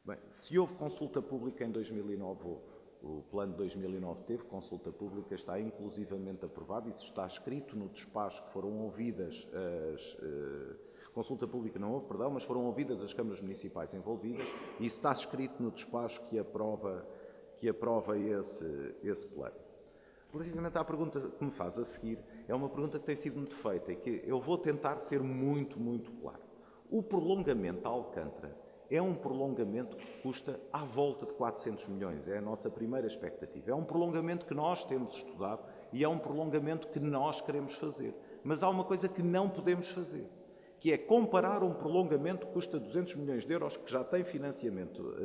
E: Bem, se houve consulta pública em 2009, houve. O plano de 2009 teve consulta pública, está inclusivamente aprovado, isso está escrito no despacho que foram ouvidas consulta pública não houve, perdão, mas foram ouvidas as câmaras municipais envolvidas, e isso está escrito no despacho que aprova esse plano. Relativamente à pergunta que me faz a seguir, é uma pergunta que tem sido muito feita e que eu vou tentar ser muito claro. O prolongamento de Alcântara é um prolongamento que custa à volta de 400 milhões, é a nossa primeira expectativa. É um prolongamento que nós temos estudado e é um prolongamento que nós queremos fazer. Mas há uma coisa que não podemos fazer, que é comparar um prolongamento que custa 200 milhões de euros, que já tem financiamento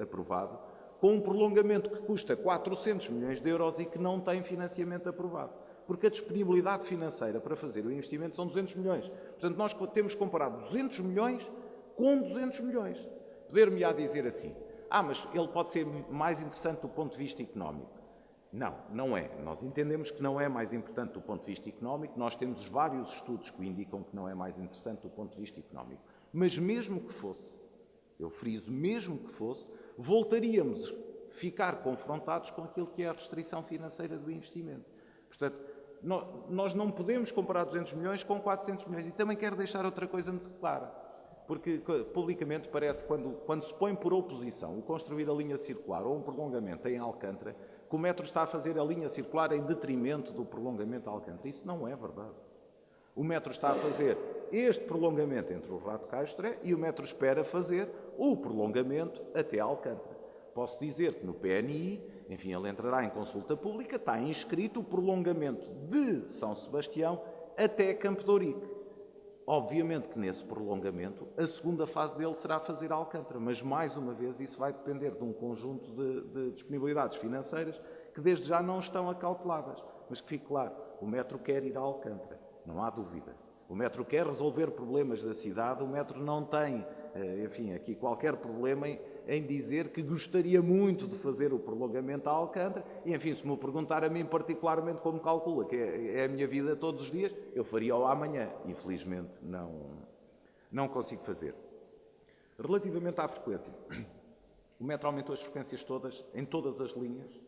E: aprovado, com um prolongamento que custa 400 milhões de euros e que não tem financiamento aprovado. Porque a disponibilidade financeira para fazer o investimento são 200 milhões. Portanto, nós temos que comparar 200 milhões com 200 milhões. Poder-me-á dizer assim, mas ele pode ser mais interessante do ponto de vista económico. Não é. Nós entendemos que não é mais importante do ponto de vista económico, nós temos vários estudos que indicam que não é mais interessante do ponto de vista económico. Mas mesmo que fosse, eu friso, mesmo que fosse, voltaríamos a ficar confrontados com aquilo que é a restrição financeira do investimento. Portanto, nós não podemos comparar 200 milhões com 400 milhões. E também quero deixar outra coisa muito clara. Porque publicamente parece que quando se põe por oposição o construir a linha circular ou um prolongamento em Alcântara, que o Metro está a fazer a linha circular em detrimento do prolongamento de Alcântara. Isso não é verdade. O Metro está a fazer este prolongamento entre o Rato Castré e o Metro espera fazer o prolongamento até Alcântara. Posso dizer que no PNI, enfim, ele entrará em consulta pública, está inscrito o prolongamento de São Sebastião até Campo de Ourique. Obviamente que nesse prolongamento, a segunda fase dele será fazer Alcântara, mas mais uma vez isso vai depender de um conjunto de disponibilidades financeiras que desde já não estão acauteladas. Mas que fique claro, o metro quer ir a Alcântara, não há dúvida. O metro quer resolver problemas da cidade, o metro não tem, enfim, aqui qualquer problema em dizer que gostaria muito de fazer o prolongamento a Alcântara e, enfim, se me perguntar a mim particularmente como calcula, que é a minha vida todos os dias, eu faria-o amanhã. Infelizmente não consigo fazer. Relativamente à frequência, o metro aumentou as frequências todas, em todas as linhas,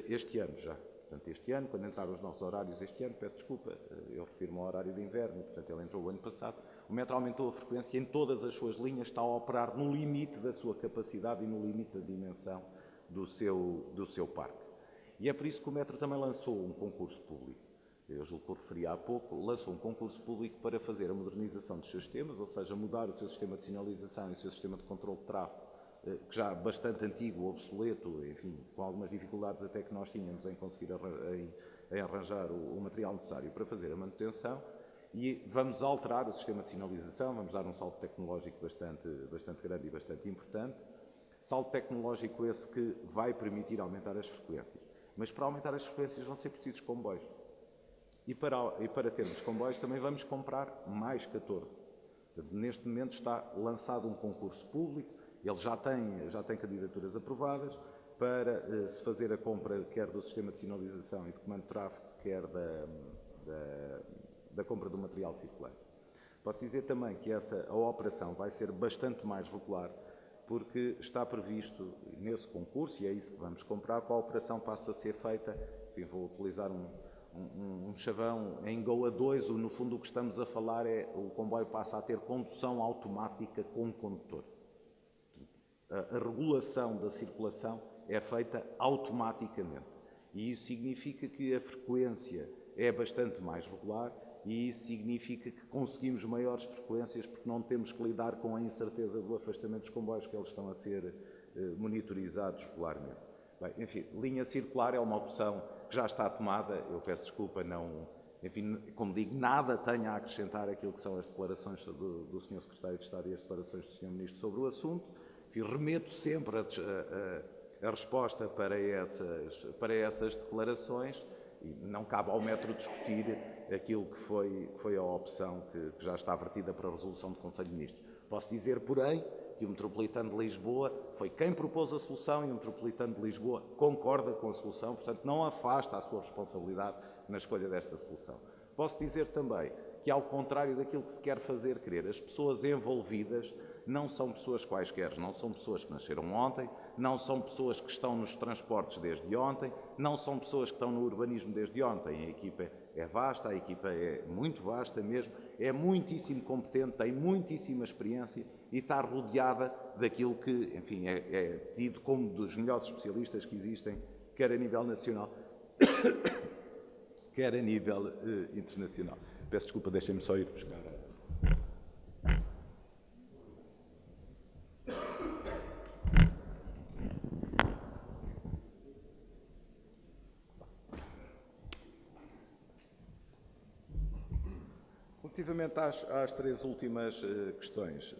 E: este ano já. Portanto, este ano, quando entraram os novos horários este ano, peço desculpa, eu refiro-me ao horário de inverno, portanto ele entrou o ano passado, o metro aumentou a frequência em todas as suas linhas, está a operar no limite da sua capacidade e no limite da dimensão do seu parque. E é por isso que o metro também lançou um concurso público. Eu julgo que eu referi há pouco, lançou um concurso público para fazer a modernização dos seus sistemas, ou seja, mudar o seu sistema de sinalização e o seu sistema de controle de tráfego, que já bastante antigo, obsoleto, enfim, com algumas dificuldades até que nós tínhamos em conseguir em arranjar o material necessário para fazer a manutenção, e vamos alterar o sistema de sinalização, vamos dar um salto tecnológico bastante grande e bastante importante, salto tecnológico esse que vai permitir aumentar as frequências. Mas para aumentar as frequências vão ser precisos comboios. E para termos comboios também vamos comprar mais 14. Portanto, neste momento está lançado um concurso público, ele já tem candidaturas aprovadas para se fazer a compra quer do sistema de sinalização e de comando de tráfego, quer da compra do material circulante. Posso dizer também que a operação vai ser bastante mais regular, porque está previsto nesse concurso, e é isso que vamos comprar, que a operação passa a ser feita, enfim, vou utilizar um chavão, em GOA 2, no fundo o que estamos a falar é o comboio passa a ter condução automática com condutor. A regulação da circulação é feita automaticamente e isso significa que a frequência é bastante mais regular e isso significa que conseguimos maiores frequências porque não temos que lidar com a incerteza do afastamento dos comboios, que eles estão a ser monitorizados regularmente. Bem, enfim, linha circular é uma opção que já está tomada, eu peço desculpa, enfim, como digo, nada tenho a acrescentar aquilo que são as declarações do Sr. Secretário de Estado e as declarações do Sr. Ministro sobre o assunto. Enfim, remeto sempre a resposta para essas declarações e não cabe ao metro discutir aquilo que foi a opção que já está vertida para a resolução do Conselho de Ministros. Posso dizer, porém, que o Metropolitano de Lisboa foi quem propôs a solução e o Metropolitano de Lisboa concorda com a solução, portanto não afasta a sua responsabilidade na escolha desta solução. Posso dizer também que, ao contrário daquilo que se quer fazer crer, as pessoas envolvidas não são pessoas quaisquer, não são pessoas que nasceram ontem, não são pessoas que estão nos transportes desde ontem, não são pessoas que estão no urbanismo desde ontem. A equipa é vasta, a equipa é muito vasta mesmo, é muitíssimo competente, tem muitíssima experiência e está rodeada daquilo que, enfim, é tido como dos melhores especialistas que existem, quer a nível nacional, quer a nível internacional. Peço desculpa, deixem-me só ir buscar. Relativamente às três últimas questões,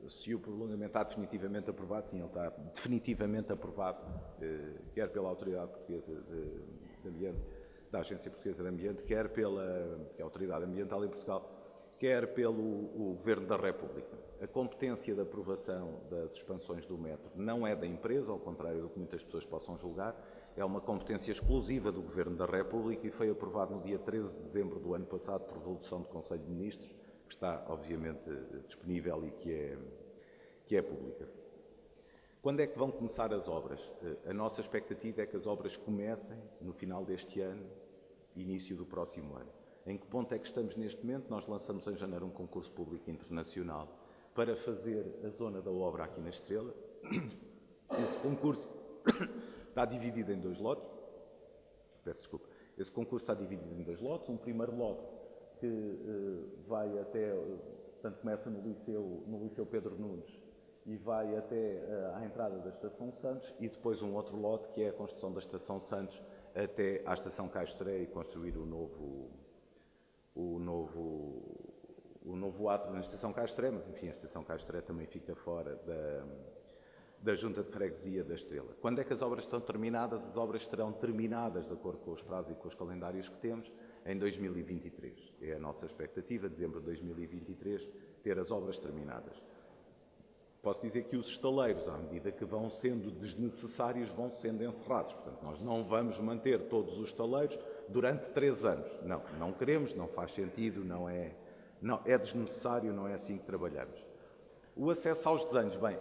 E: se o prolongamento está definitivamente aprovado, sim, ele está definitivamente aprovado, quer pela Autoridade Portuguesa de Ambiente, da Agência Portuguesa de Ambiente, quer pela Autoridade Ambiental em Portugal, quer pelo Governo da República. A competência de aprovação das expansões do metro não é da empresa, ao contrário do que muitas pessoas possam julgar, é uma competência exclusiva do Governo da República e foi aprovado no dia 13 de dezembro do ano passado por resolução do Conselho de Ministros, que está, obviamente, disponível e que é pública. Quando é que vão começar as obras? A nossa expectativa é que as obras comecem no final deste ano, início do próximo ano. Em que ponto é que estamos neste momento? Nós lançamos em janeiro um concurso público internacional para fazer a zona da obra aqui na Estrela. Esse concurso está dividido em dois lotes. Peço desculpa. Esse concurso está dividido em dois lotes. Um primeiro lote que vai até, portanto, começa no Liceu Pedro Nunes e vai até à entrada da Estação Santos, e depois um outro lote que é a construção da Estação Santos até à Estação Caixotré e construir o novo ato na Estação Caixotré, mas enfim, a Estação Caixotré também fica fora da Junta de Freguesia da Estrela. Quando é que as obras estão terminadas? As obras estarão terminadas, de acordo com os prazos e com os calendários que temos, em 2023. É a nossa expectativa, dezembro de 2023, ter as obras terminadas. Posso dizer que os estaleiros, à medida que vão sendo desnecessários, vão sendo encerrados. Portanto, nós não vamos manter todos os estaleiros durante 3 anos. Não, não queremos, não faz sentido, é desnecessário, não é assim que trabalhamos. O acesso aos desenhos, bem,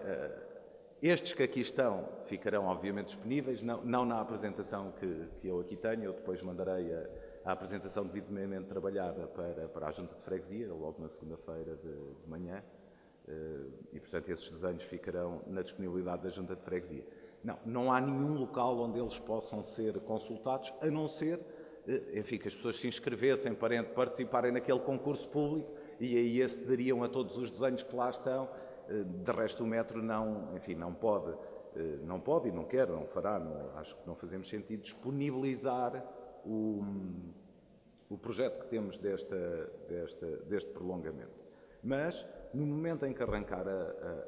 E: estes que aqui estão ficarão obviamente disponíveis, não na apresentação que eu aqui tenho, eu depois mandarei a apresentação devidamente trabalhada para a Junta de Freguesia, logo na segunda-feira de manhã, e portanto esses desenhos ficarão na disponibilidade da Junta de Freguesia. Não há nenhum local onde eles possam ser consultados, a não ser, enfim, que as pessoas se inscrevessem para participarem naquele concurso público e aí acederiam a todos os desenhos que lá estão. De resto, o metro não pode e não quer, não fará, acho que não fazemos sentido disponibilizar o projeto que temos deste prolongamento. Mas, no momento em que arrancar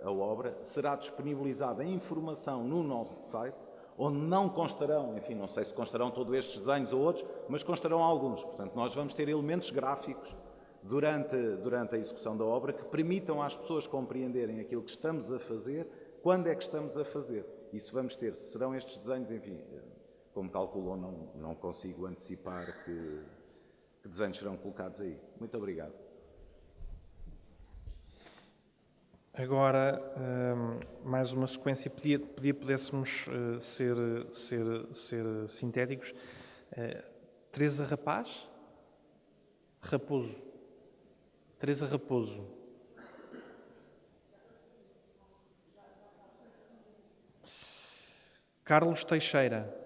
E: a obra, será disponibilizada a informação no nosso site, onde não constarão, enfim, não sei se constarão todos estes desenhos ou outros, mas constarão alguns. Portanto, nós vamos ter elementos gráficos durante a execução da obra que permitam às pessoas compreenderem aquilo que estamos a fazer, quando é que estamos a fazer. Isso vamos ter. Se serão estes desenhos, enfim, como calculou, não consigo antecipar que desenhos serão colocados aí. Muito obrigado.
A: Agora, mais uma sequência, pudéssemos ser sintéticos. Teresa Rapaz? Raposo. Teresa Raposo. Carlos Teixeira.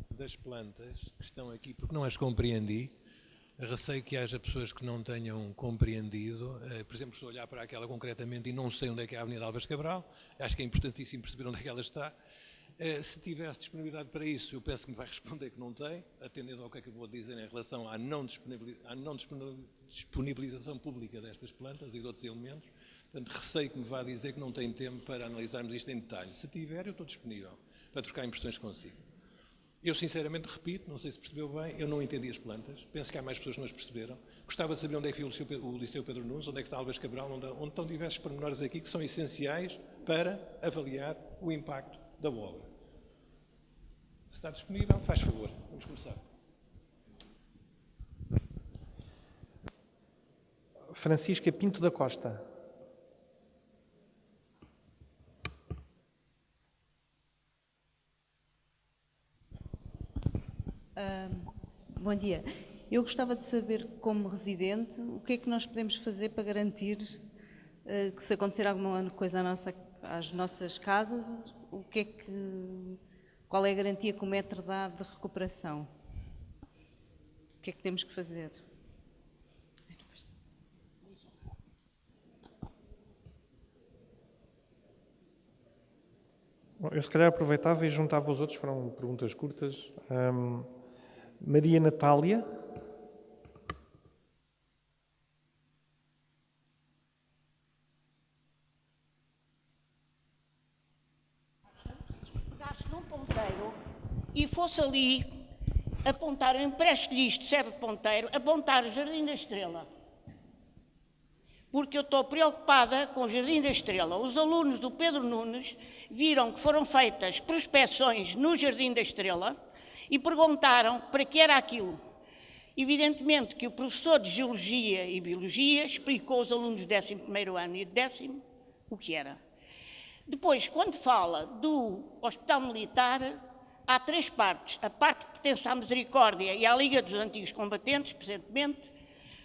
I: Das plantas que estão aqui, porque não as compreendi, receio que haja pessoas que não tenham compreendido. Por exemplo, se olhar para aquela concretamente e não sei onde é que é a Avenida Álvares Cabral, acho que é importantíssimo perceber onde é que ela está. Se tivesse disponibilidade para isso, eu penso que me vai responder que não tem, atendendo ao que é que eu vou dizer em relação à não disponibilização pública destas plantas e de outros elementos. Portanto, receio que me vá dizer que não tem tempo para analisarmos isto em detalhe. Se tiver, eu estou disponível para trocar impressões consigo. Eu, sinceramente, repito, não sei se percebeu bem, eu não entendi as plantas, penso que há mais pessoas que não as perceberam. Gostava de saber onde é que fica o Liceu Pedro Nunes, onde é que está Álvares Cabral, onde estão diversos pormenores aqui que são essenciais para avaliar o impacto da obra. Se está disponível, faz favor, vamos começar.
A: Francisca Pinto da Costa.
J: Bom dia. Eu gostava de saber, como residente, o que é que nós podemos fazer para garantir que, se acontecer alguma coisa às nossas casas, qual é a garantia que o metro dá de recuperação? O que é que temos que fazer?
A: Bom, eu se calhar aproveitava e juntava os outros, foram perguntas curtas. Maria Natália.
K: Pegasse num ponteiro e fosse ali apontar, eu empresto-lhe isto, serve de ponteiro, apontar o Jardim da Estrela. Porque eu estou preocupada com o Jardim da Estrela. Os alunos do Pedro Nunes viram que foram feitas prospeções no Jardim da Estrela e perguntaram para que era aquilo. Evidentemente que o professor de Geologia e Biologia explicou aos alunos do 11º ano e do 10º o que era. Depois, quando fala do Hospital Militar, há 3 partes. A parte que pertence à Misericórdia e à Liga dos Antigos Combatentes, presentemente.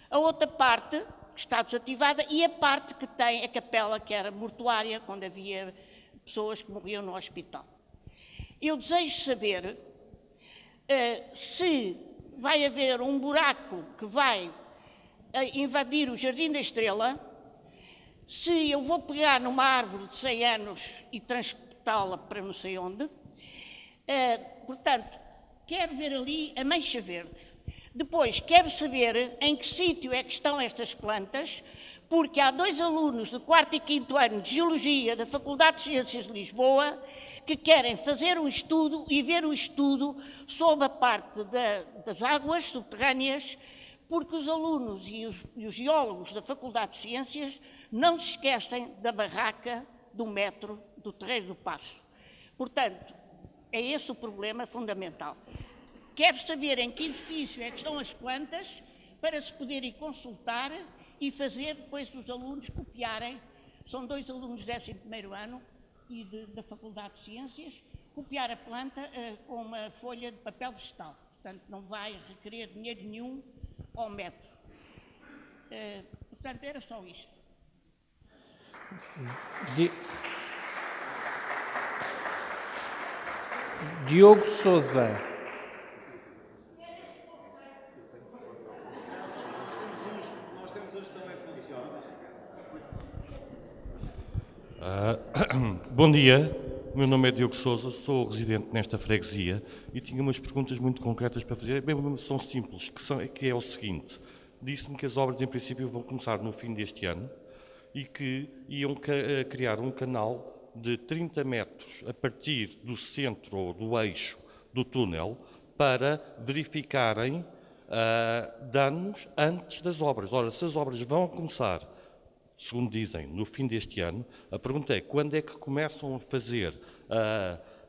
K: A outra parte, que está desativada, e a parte que tem a capela, que era mortuária, quando havia pessoas que morriam no hospital. Eu desejo saber se vai haver um buraco que vai invadir o Jardim da Estrela, se eu vou pegar numa árvore de 100 anos e transportá-la para não sei onde. Portanto, quero ver ali a mancha verde. Depois, quero saber em que sítio é que estão estas plantas, porque há 2 alunos do 4º e 5º ano de Geologia da Faculdade de Ciências de Lisboa que querem fazer um estudo e ver o estudo sobre a parte das águas subterrâneas, porque os alunos e os geólogos da Faculdade de Ciências não se esquecem da barraca do metro do Terreiro do Paço. Portanto, é esse o problema fundamental. Quero saber em que edifício é que estão as plantas para se poder ir consultar e fazer depois os alunos copiarem. São 2 alunos do 11º ano e da Faculdade de Ciências, copiar a planta com uma folha de papel vegetal. Portanto, não vai requerer dinheiro nenhum ao metro. Portanto, era só isto.
A: Diogo Sousa.
L: Bom dia, o meu nome é Diogo Sousa, sou residente nesta freguesia e tinha umas perguntas muito concretas para fazer, bem, são simples, que é o seguinte: disse-me que as obras em princípio vão começar no fim deste ano e que iam criar um canal de 30 metros a partir do centro ou do eixo do túnel para verificarem danos antes das obras. Ora, se as obras vão começar, segundo dizem, no fim deste ano, a pergunta é quando é que começam a fazer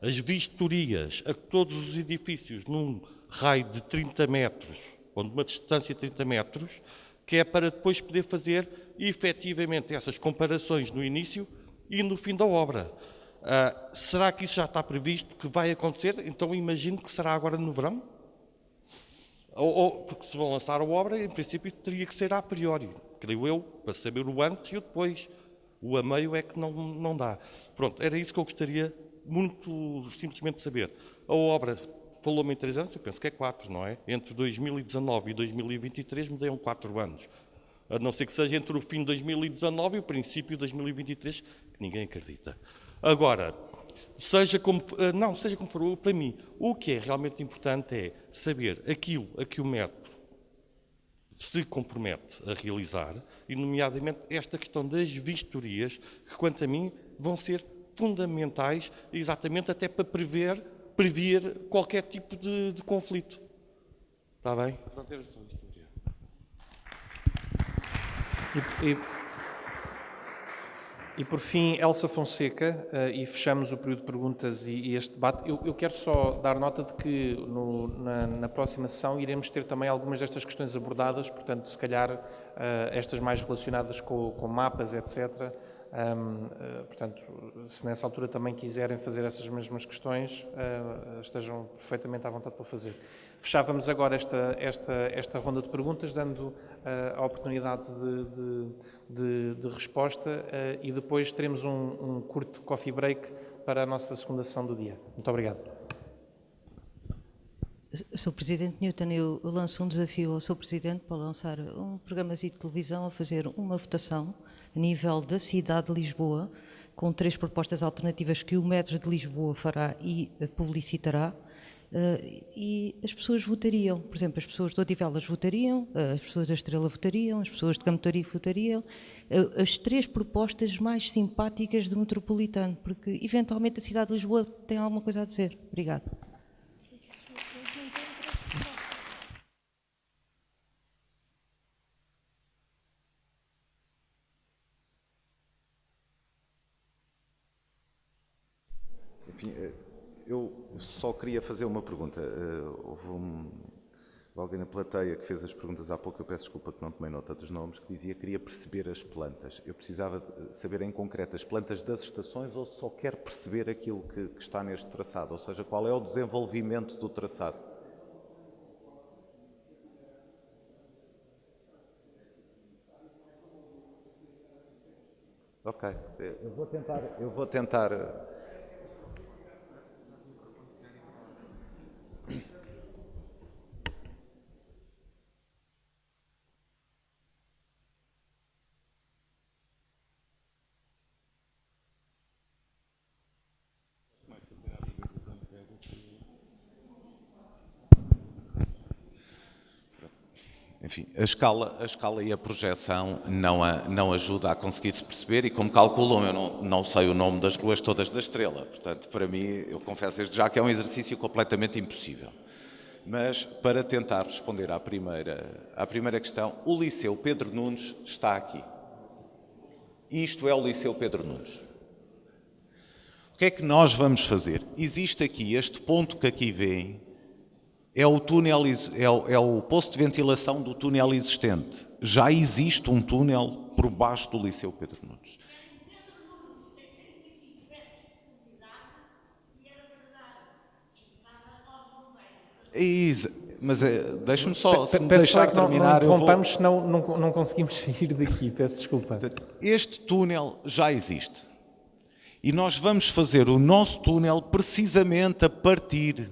L: as vistorias a todos os edifícios num raio de 30 metros, ou numa distância de 30 metros, que é para depois poder fazer efetivamente essas comparações no início e no fim da obra. Será que isso já está previsto que vai acontecer? Então imagino que será agora no verão? Porque se vão lançar a obra, em princípio teria que ser a priori, creio eu, para saber o antes e o depois. O a meio é que não dá. Pronto, era isso que eu gostaria muito simplesmente de saber. A obra falou-me em 3 anos, eu penso que é 4, não é? Entre 2019 e 2023 me deram 4 anos. A não ser que seja entre o fim de 2019 e o princípio de 2023, que ninguém acredita. Agora, seja como for, para mim, o que é realmente importante é saber aquilo a que o metro se compromete a realizar, e nomeadamente esta questão das vistorias, que quanto a mim vão ser fundamentais, exatamente até para prever qualquer tipo de conflito. Está bem?
A: E por fim, Elsa Fonseca, e fechamos o período de perguntas e este debate. Eu quero só dar nota de que na próxima sessão iremos ter também algumas destas questões abordadas, portanto, se calhar estas mais relacionadas com mapas, etc. Portanto, se nessa altura também quiserem fazer essas mesmas questões, estejam perfeitamente à vontade para fazer. Fechávamos agora esta ronda de perguntas, dando a oportunidade de resposta e depois teremos um curto coffee break para a nossa segunda sessão do dia. Muito obrigado.
B: Sr. Presidente Newton, eu lanço um desafio ao Sr. Presidente para lançar um programa de televisão a fazer uma votação a nível da cidade de Lisboa, com 3 propostas alternativas que o Metro de Lisboa fará e publicitará, e as pessoas votariam. Por exemplo, as pessoas de Odivelas votariam, as pessoas da Estrela votariam, as pessoas de Campo de Ourique votariam, as 3 propostas mais simpáticas do metropolitano, porque eventualmente a cidade de Lisboa tem alguma coisa a dizer. Obrigada.
E: Enfim, eu só queria fazer uma pergunta. Houve alguém na plateia que fez as perguntas há pouco, eu peço desculpa que não tomei nota dos nomes, que dizia que queria perceber as plantas. Eu precisava saber em concreto as plantas das estações ou só quer perceber aquilo que está neste traçado, ou seja, qual é o desenvolvimento do traçado? Ok, eu vou tentar. enfim, a escala e a projeção não ajuda a conseguir-se perceber, e como calculam, eu não sei o nome das ruas todas da Estrela. Portanto, para mim, eu confesso desde já que é um exercício completamente impossível. Mas, para tentar responder à primeira questão, o Liceu Pedro Nunes está aqui. Isto é o Liceu Pedro Nunes. O que é que nós vamos fazer? Existe aqui, este ponto que aqui vêem, é o poço de ventilação do túnel existente. Já existe um túnel por baixo do Liceu Pedro Nunes. Mas deixe-me só, se me deixar terminar...
A: Não interrompamos, senão não conseguimos sair daqui, peço desculpa.
E: Este túnel já existe. E nós vamos fazer o nosso túnel precisamente a partir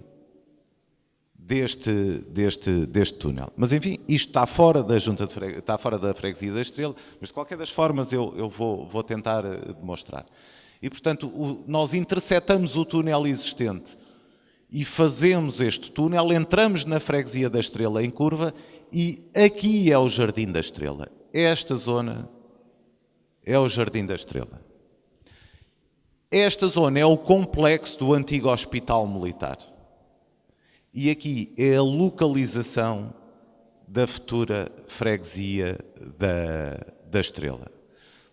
E: deste túnel. Mas, enfim, isto está fora da Junta de Freguesia, está fora da Freguesia da Estrela, mas de qualquer das formas eu vou tentar demonstrar. E, portanto, nós interceptamos o túnel existente e fazemos este túnel, entramos na Freguesia da Estrela em curva e aqui é o Jardim da Estrela. Esta zona é o Jardim da Estrela. Esta zona é o complexo do antigo Hospital Militar. E aqui é a localização da futura Freguesia da Estrela.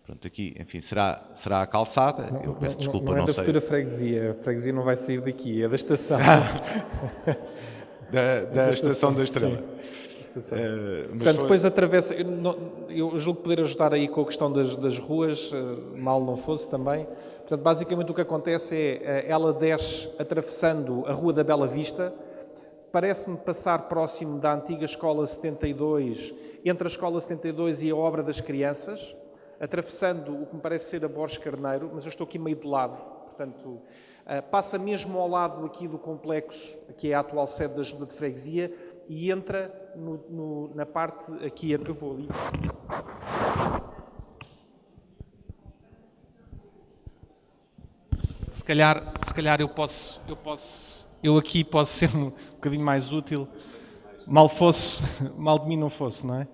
E: Pronto, aqui, enfim, será a calçada. Eu peço desculpa,
A: não é da
E: sei.
A: futura freguesia. A freguesia não vai sair daqui, é da estação.
E: da estação da Estrela.
A: Portanto, depois atravessa... Eu julgo poder ajudar aí com a questão das ruas, mal não fosse também. Portanto, basicamente o que acontece é, ela desce atravessando a Rua da Bela Vista, parece-me passar próximo da antiga Escola 72, entre a Escola 72 e a Obra das Crianças, atravessando o que me parece ser a Borges Carneiro, mas eu estou aqui meio de lado, portanto, passa mesmo ao lado aqui do complexo, que é a atual sede da Junta de Freguesia, e entra na parte aqui, eu vou ali. Se calhar eu aqui posso ser um bocadinho mais útil, mal de mim não fosse, não é?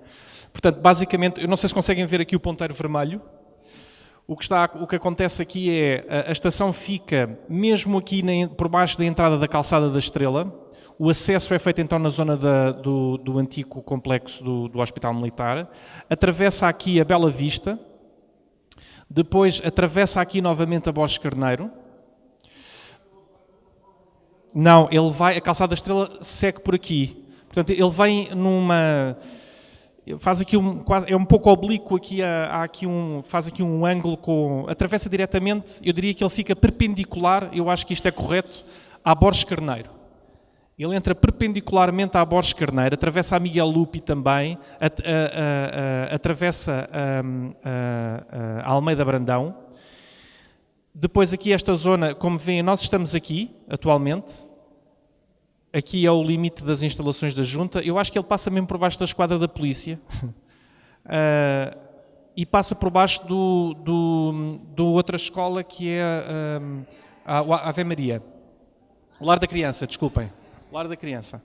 A: Portanto, basicamente, eu não sei se conseguem ver aqui o ponteiro vermelho. O que acontece aqui é, a estação fica mesmo aqui por baixo da entrada da Calçada da Estrela. O acesso é feito então na zona do antigo complexo do Hospital Militar. Atravessa aqui a Bela Vista. Depois atravessa aqui novamente a Borges Carneiro. Não, a Calçada da Estrela segue por aqui. Portanto, ele vem faz aqui é um pouco oblíquo aqui, faz aqui um ângulo atravessa diretamente, eu diria que ele fica perpendicular, eu acho que isto é correto, à Borges Carneiro. Ele entra perpendicularmente à Borges Carneiro, atravessa a Miguel Lupi também, atravessa a Almeida Brandão. Depois aqui esta zona, como veem, nós estamos aqui atualmente. Aqui é o limite das instalações da Junta. Eu acho que ele passa mesmo por baixo da esquadra da polícia. E passa por baixo do outra escola que é a Ave Maria. O Lar da Criança, desculpem. O Lar da Criança.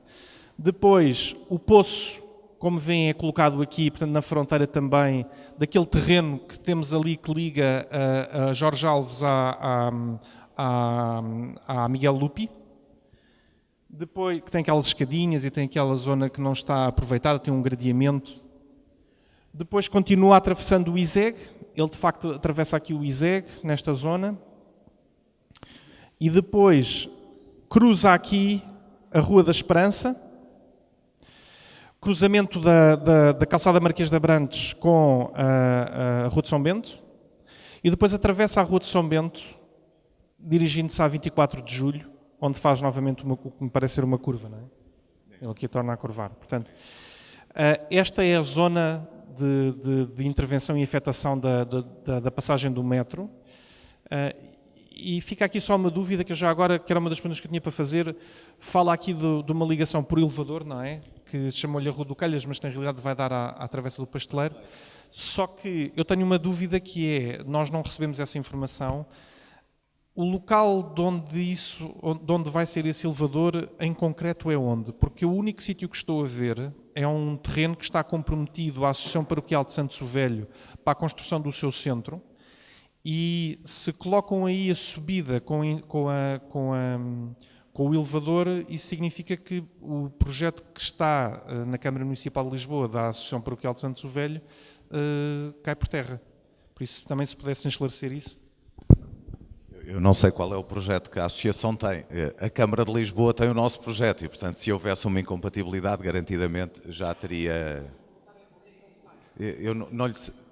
A: Depois, o poço, como veem, é colocado aqui, portanto, na fronteira também, daquele terreno que temos ali que liga a Jorge Alves a Miguel Lupi. Depois, que tem aquelas escadinhas e tem aquela zona que não está aproveitada, tem um gradeamento. Depois continua atravessando o ISEG, ele de facto atravessa aqui o ISEG, nesta zona. E depois cruza aqui a Rua da Esperança, cruzamento da Calçada Marquês de Abrantes com a Rua de São Bento, e depois atravessa a Rua de São Bento, dirigindo-se à 24 de Julho, onde faz novamente o que me parece ser uma curva, não é? Ele aqui torna a curvar. Portanto, esta é a zona de intervenção e afetação da passagem do metro. E fica aqui só uma dúvida, que eu já agora, que era uma das perguntas que eu tinha para fazer, fala aqui de uma ligação por elevador, não é? Que chamou-lhe a Rua do Calhas, mas na realidade vai dar à Travessa do Pasteleiro. Só que eu tenho uma dúvida que é, nós não recebemos essa informação. O local de onde vai ser esse elevador, em concreto, é onde? Porque o único sítio que estou a ver é um terreno que está comprometido à Associação Paroquial de Santos o Velho para a construção do seu centro, e se colocam aí a subida com o elevador, isso significa que o projeto que está na Câmara Municipal de Lisboa, da Associação Paroquial de Santos o Velho, cai por terra. Por isso, também se pudessem esclarecer isso.
E: Eu não sei qual é o projeto que a Associação tem. A Câmara de Lisboa tem o nosso projeto e, portanto, se houvesse uma incompatibilidade, garantidamente já teria...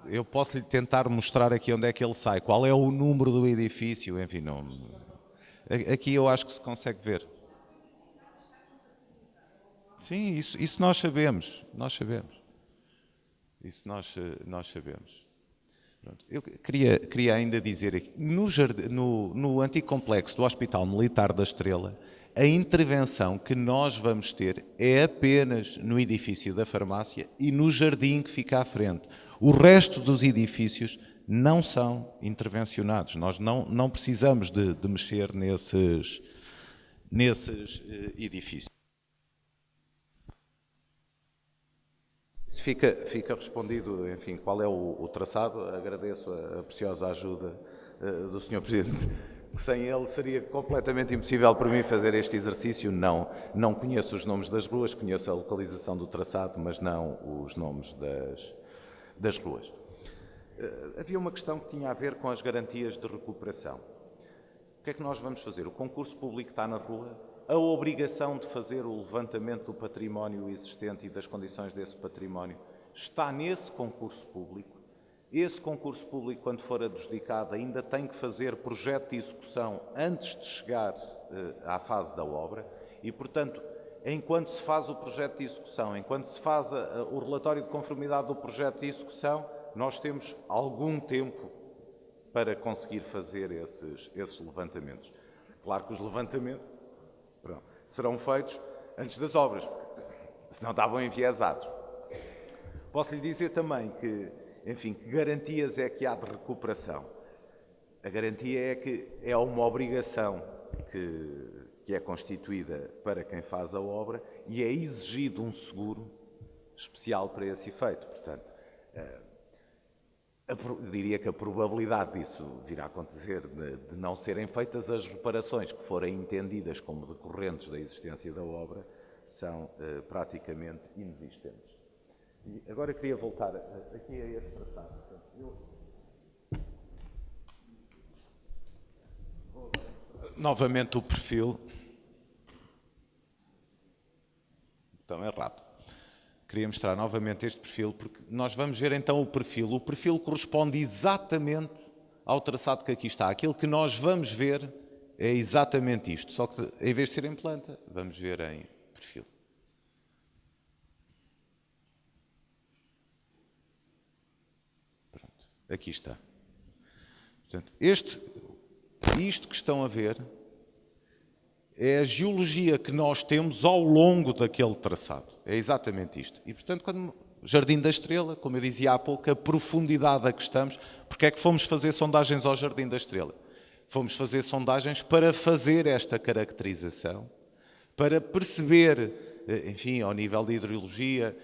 E: Eu posso lhe tentar mostrar aqui onde é que ele sai, qual é o número do edifício, enfim, não... Aqui eu acho que se consegue ver. Sim, isso nós sabemos, Isso nós sabemos. Pronto. Eu queria ainda dizer aqui, no antigo complexo do Hospital Militar da Estrela, a intervenção que nós vamos ter é apenas no edifício da farmácia e no jardim que fica à frente. O resto dos edifícios não são intervencionados. Nós não precisamos de mexer nesses edifícios. Fica respondido, enfim, qual é o traçado. Agradeço a preciosa ajuda do Sr. Presidente, que sem ele seria completamente impossível para mim fazer este exercício. Não conheço os nomes das ruas, conheço a localização do traçado, mas não os nomes das ruas. Havia uma questão que tinha a ver com as garantias de recuperação. O que é que nós vamos fazer? O concurso público está na rua, a obrigação de fazer o levantamento do património existente e das condições desse património está nesse concurso público. Esse concurso público, quando for adjudicado, ainda tem que fazer projeto de execução antes de chegar à fase da obra e, portanto, enquanto se faz o projeto de execução, enquanto se faz o relatório de conformidade do projeto de execução, nós temos algum tempo para conseguir fazer esses levantamentos. Claro que os levantamentos serão feitos antes das obras, senão estavam enviesados. Posso lhe dizer também que, enfim, que garantias é que há de recuperação? A garantia é que é uma obrigação que é constituída para quem faz a obra e é exigido um seguro especial para esse efeito. Portanto, diria que a probabilidade disso vir a acontecer, de não serem feitas as reparações que forem entendidas como decorrentes da existência da obra, são praticamente inexistentes. E agora queria voltar aqui a este traçado. Novamente o perfil. Então, errado. Queria mostrar novamente este perfil, porque nós vamos ver então o perfil. O perfil corresponde exatamente ao traçado que aqui está. Aquilo que nós vamos ver é exatamente isto, só que em vez de ser em planta, vamos ver em perfil. Pronto, aqui está. Portanto, isto que estão a ver é a geologia que nós temos ao longo daquele traçado. É exatamente isto. E, portanto, quando Jardim da Estrela, como eu dizia há pouco, a profundidade a que estamos, porque é que fomos fazer sondagens ao Jardim da Estrela? Fomos fazer sondagens para fazer esta caracterização, para perceber, enfim, ao nível de hidrologia,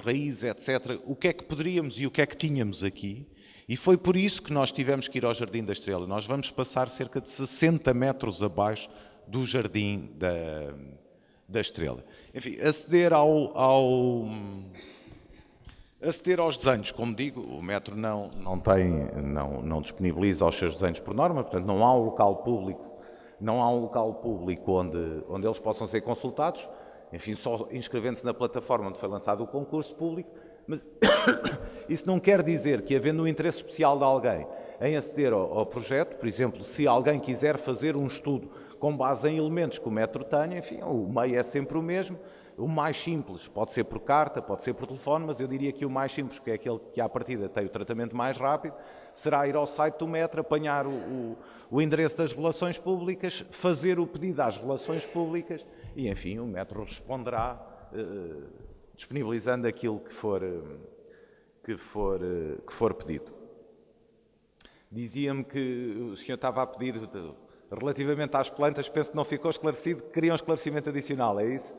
E: raízes, etc., o que é que poderíamos e o que é que tínhamos aqui. E foi por isso que nós tivemos que ir ao Jardim da Estrela. Nós vamos passar cerca de 60 metros abaixo do Jardim da Estrela. Enfim, aceder aos desenhos, como digo, o metro não disponibiliza os seus desenhos por norma, portanto não há um local público onde eles possam ser consultados, enfim, só inscrevendo-se na plataforma onde foi lançado o concurso público, mas isso não quer dizer que, havendo um interesse especial de alguém em aceder ao projeto, por exemplo, se alguém quiser fazer um estudo com base em elementos que o metro tenha, enfim, o meio é sempre o mesmo. O mais simples pode ser por carta, pode ser por telefone, mas eu diria que o mais simples, que é aquele que à partida tem o tratamento mais rápido, será ir ao site do metro, apanhar o endereço das relações públicas, fazer o pedido às relações públicas e, enfim, o metro responderá disponibilizando aquilo que for pedido. Dizia-me que o senhor estava a pedir Relativamente às plantas, penso que não ficou esclarecido, que queriam esclarecimento adicional, é isso?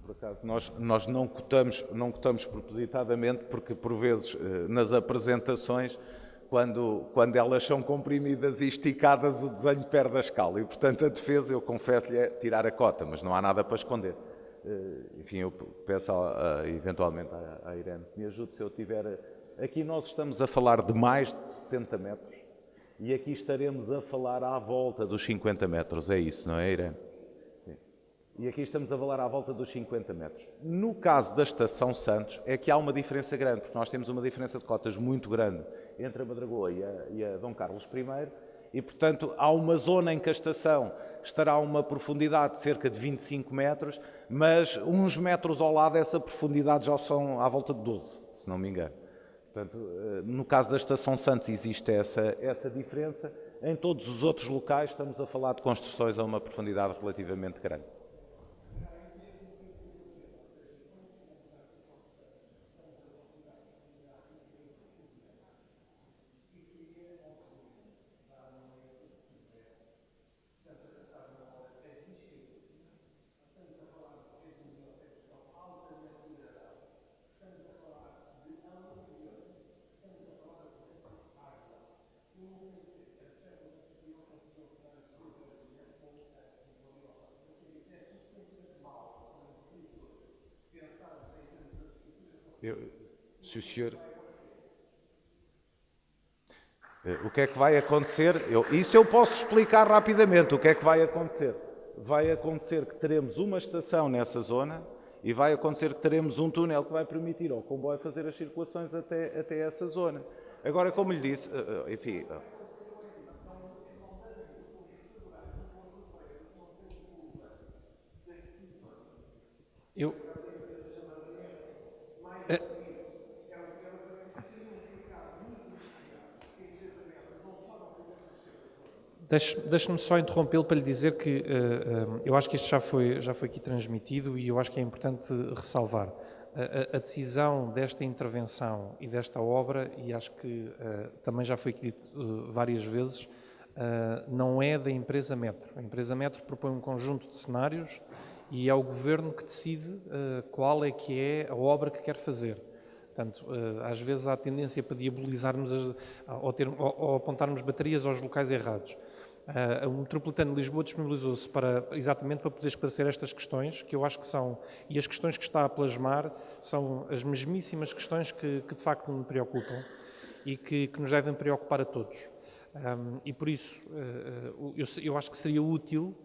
E: Por acaso, nós não cotamos propositadamente, porque por vezes nas apresentações, quando elas são comprimidas e esticadas, o desenho perde a escala. E, portanto, a defesa, eu confesso-lhe, é tirar a cota, mas não há nada para esconder. Enfim, eu peço eventualmente à Irene que me ajude se eu tiver... Aqui nós estamos a falar de mais de 60 metros e aqui estaremos a falar à volta dos 50 metros. É isso, não é, Irene? E aqui estamos a falar à volta dos 50 metros. No caso da Estação Santos, é que há uma diferença grande, porque nós temos uma diferença de cotas muito grande entre a Madragoa e a Dom Carlos I, e, portanto, há uma zona em que a estação estará a uma profundidade de cerca de 25 metros, mas uns metros ao lado essa profundidade já são à volta de 12, se não me engano. Portanto, no caso da Estação Santos existe essa diferença. Em todos os outros locais estamos a falar de construções a uma profundidade relativamente grande. Se o senhor... O que é que vai acontecer? Isso eu posso explicar rapidamente. O que é que vai acontecer? Vai acontecer que teremos uma estação nessa zona e vai acontecer que teremos um túnel que vai permitir ao comboio fazer as circulações até essa zona. Agora, como lhe disse, enfim...
A: Deixe-me só interrompê-lo para lhe dizer que eu acho que isto já foi aqui transmitido e eu acho que é importante ressalvar. A decisão desta intervenção e desta obra, e acho que também já foi aqui dito várias vezes, não é da empresa Metro. A empresa Metro propõe um conjunto de cenários e é o Governo que decide qual é que é a obra que quer fazer. Portanto, às vezes há a tendência para diabolizarmos ou apontarmos baterias aos locais errados. O Metropolitano de Lisboa disponibilizou-se exatamente para poder esclarecer estas questões, que eu acho que são, e as questões que está a plasmar, são as mesmíssimas questões que de facto me preocupam e que nos devem preocupar a todos. E por isso, eu acho que seria útil,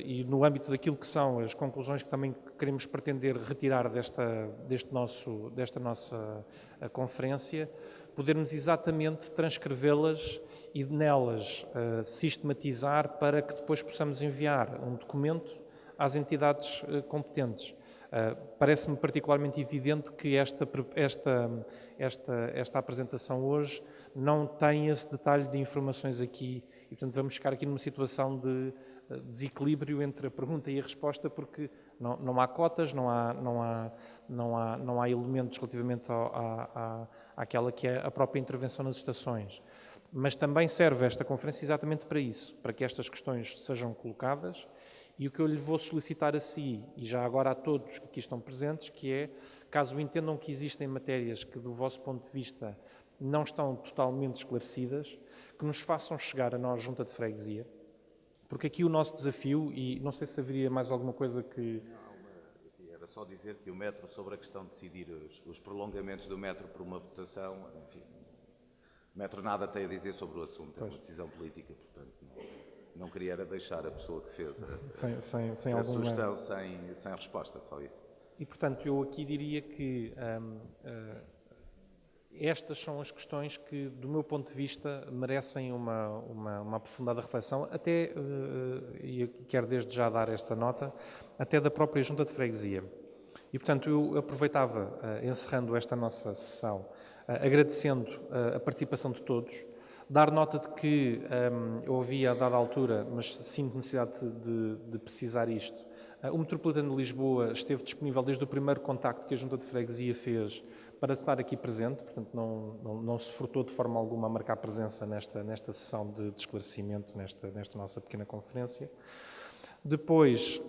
A: e no âmbito daquilo que são as conclusões que também queremos pretender retirar desta nossa conferência, podermos exatamente transcrevê-las e nelas sistematizar para que depois possamos enviar um documento às entidades competentes. Parece-me particularmente evidente que esta apresentação hoje não tem esse detalhe de informações aqui e, portanto, vamos ficar aqui numa situação de desequilíbrio entre a pergunta e a resposta, porque não há cotas, não há elementos relativamente àquela que é a própria intervenção nas estações. Mas também serve esta conferência exatamente para isso, para que estas questões sejam colocadas. E o que eu lhe vou solicitar a si, e já agora a todos que aqui estão presentes, que é, caso entendam que existem matérias que, do vosso ponto de vista, não estão totalmente esclarecidas, que nos façam chegar a nós, Junta de Freguesia, porque aqui o nosso desafio, e não sei se haveria mais alguma coisa que...
E: Era só dizer que o Metro, sobre a questão de decidir os prolongamentos do Metro por uma votação, enfim, o Metro nada tem a dizer sobre o assunto, é uma decisão política, portanto, não queria era deixar a pessoa que fez a sugestão sem resposta, só isso.
A: E, portanto, eu aqui diria que estas são as questões que, do meu ponto de vista, merecem uma aprofundada reflexão, até, e quero desde já dar esta nota, até da própria Junta de Freguesia. E, portanto, eu aproveitava, encerrando esta nossa sessão, agradecendo a participação de todos, Dar nota de que eu ouvi a dada altura, mas sinto necessidade de precisar isto. O Metropolitano de Lisboa esteve disponível desde o primeiro contacto que a Junta de Freguesia fez para estar aqui presente, portanto não se furtou de forma alguma a marcar presença nesta sessão de esclarecimento, nesta nossa pequena conferência. Depois,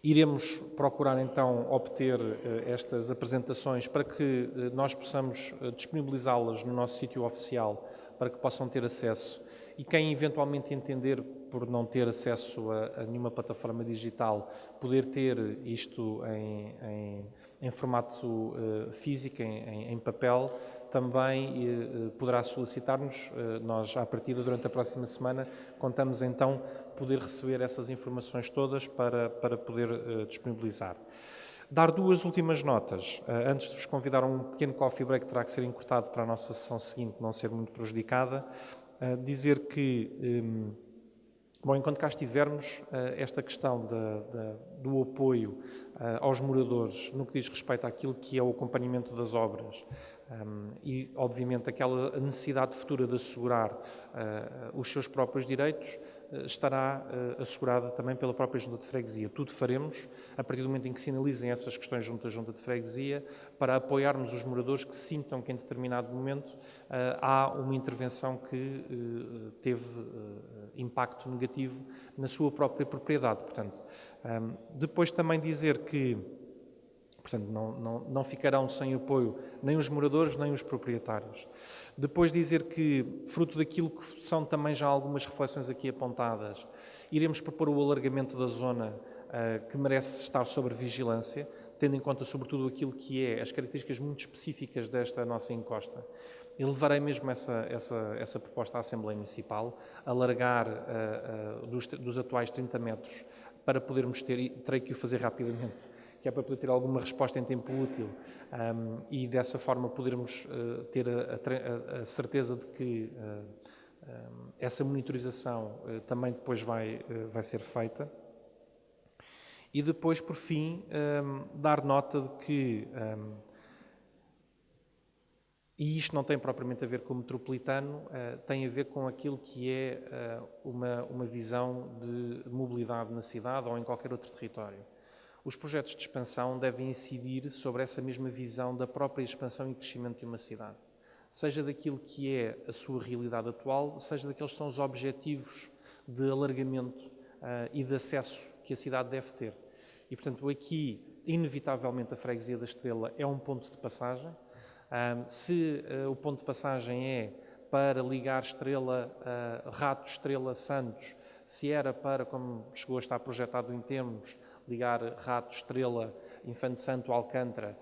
A: iremos procurar então obter estas apresentações para que nós possamos disponibilizá-las no nosso sítio oficial para que possam ter acesso, e quem eventualmente entender por não ter acesso a nenhuma plataforma digital, poder ter isto em formato físico, em papel, também poderá solicitar-nos. Nós, à partida, durante a próxima semana, contamos então poder receber essas informações todas para poder disponibilizar. Dar duas últimas notas, antes de vos convidar a um pequeno coffee break que terá que ser encurtado para a nossa sessão seguinte não ser muito prejudicada, dizer que, bom, enquanto cá estivermos, esta questão do apoio aos moradores no que diz respeito àquilo que é o acompanhamento das obras e, obviamente, aquela necessidade futura de assegurar os seus próprios direitos, estará assegurada também pela própria Junta de Freguesia. Tudo faremos, a partir do momento em que sinalizem essas questões junto à Junta de Freguesia, para apoiarmos os moradores que sintam que em determinado momento há uma intervenção que teve impacto negativo na sua própria propriedade. Portanto, depois também dizer que, portanto, não ficarão sem apoio nem os moradores, nem os proprietários. Depois dizer que, fruto daquilo que são também já algumas reflexões aqui apontadas, iremos propor o alargamento da zona que merece estar sob vigilância, tendo em conta sobretudo aquilo que é as características muito específicas desta nossa encosta. Eu levarei mesmo essa proposta à Assembleia Municipal, alargar dos atuais 30 metros para podermos terei que o fazer rapidamente, que é para poder ter alguma resposta em tempo útil e dessa forma podermos ter a certeza de que essa monitorização também depois vai ser feita. E depois, por fim, dar nota de que, e isto não tem propriamente a ver com o metropolitano, tem a ver com aquilo que é uma visão de mobilidade na cidade ou em qualquer outro território. Os projetos de expansão devem incidir sobre essa mesma visão da própria expansão e crescimento de uma cidade. Seja daquilo que é a sua realidade atual, seja daqueles que são os objetivos de alargamento e de acesso que a cidade deve ter. E, portanto, aqui, inevitavelmente, a Freguesia da Estrela é um ponto de passagem. Se o ponto de passagem é para ligar Rato, Estrela, Santos, se era para, como chegou a estar projetado em termos, ligar Rato, Estrela, Infante Santo, Alcântara,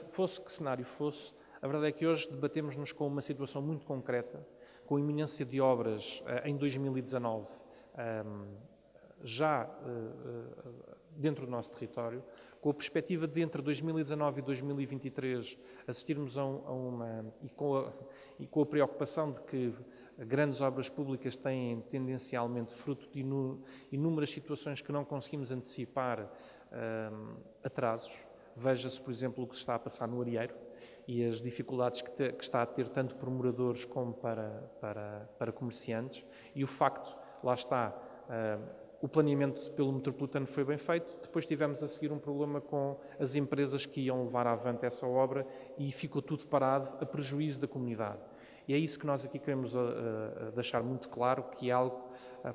A: fosse que cenário fosse, a verdade é que hoje debatemos-nos com uma situação muito concreta, com a iminência de obras em 2019, já dentro do nosso território, com a perspectiva de entre 2019 e 2023 assistirmos e com a preocupação de que grandes obras públicas têm tendencialmente, fruto de inúmeras situações que não conseguimos antecipar, atrasos. Veja-se, por exemplo, o que se está a passar no Arieiro e as dificuldades que está a ter tanto por moradores como para comerciantes, e o facto, lá está, o planeamento pelo metropolitano foi bem feito, depois tivemos a seguir um problema com as empresas que iam levar avante essa obra e ficou tudo parado a prejuízo da comunidade. E é isso que nós aqui queremos deixar muito claro, que é algo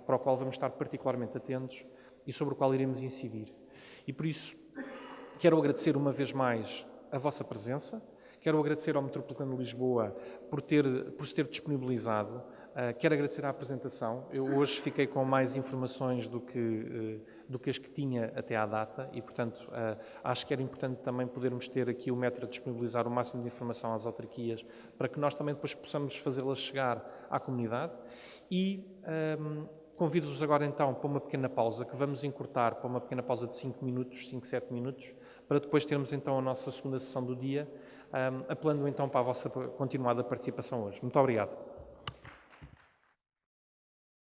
A: para o qual vamos estar particularmente atentos e sobre o qual iremos incidir. E por isso quero agradecer uma vez mais a vossa presença, quero agradecer ao Metropolitano de Lisboa por se ter disponibilizado. Quero agradecer a apresentação. Eu hoje fiquei com mais informações do que as que tinha até à data e, portanto, acho que era importante também podermos ter aqui o método de disponibilizar o máximo de informação às autarquias para que nós também depois possamos fazê-las chegar à comunidade. E convido-vos agora então para uma pequena pausa, que vamos encurtar para uma pequena pausa de 5 minutos, 5, 7 minutos, para depois termos então a nossa segunda sessão do dia, apelando então para a vossa continuada participação hoje. Muito obrigado.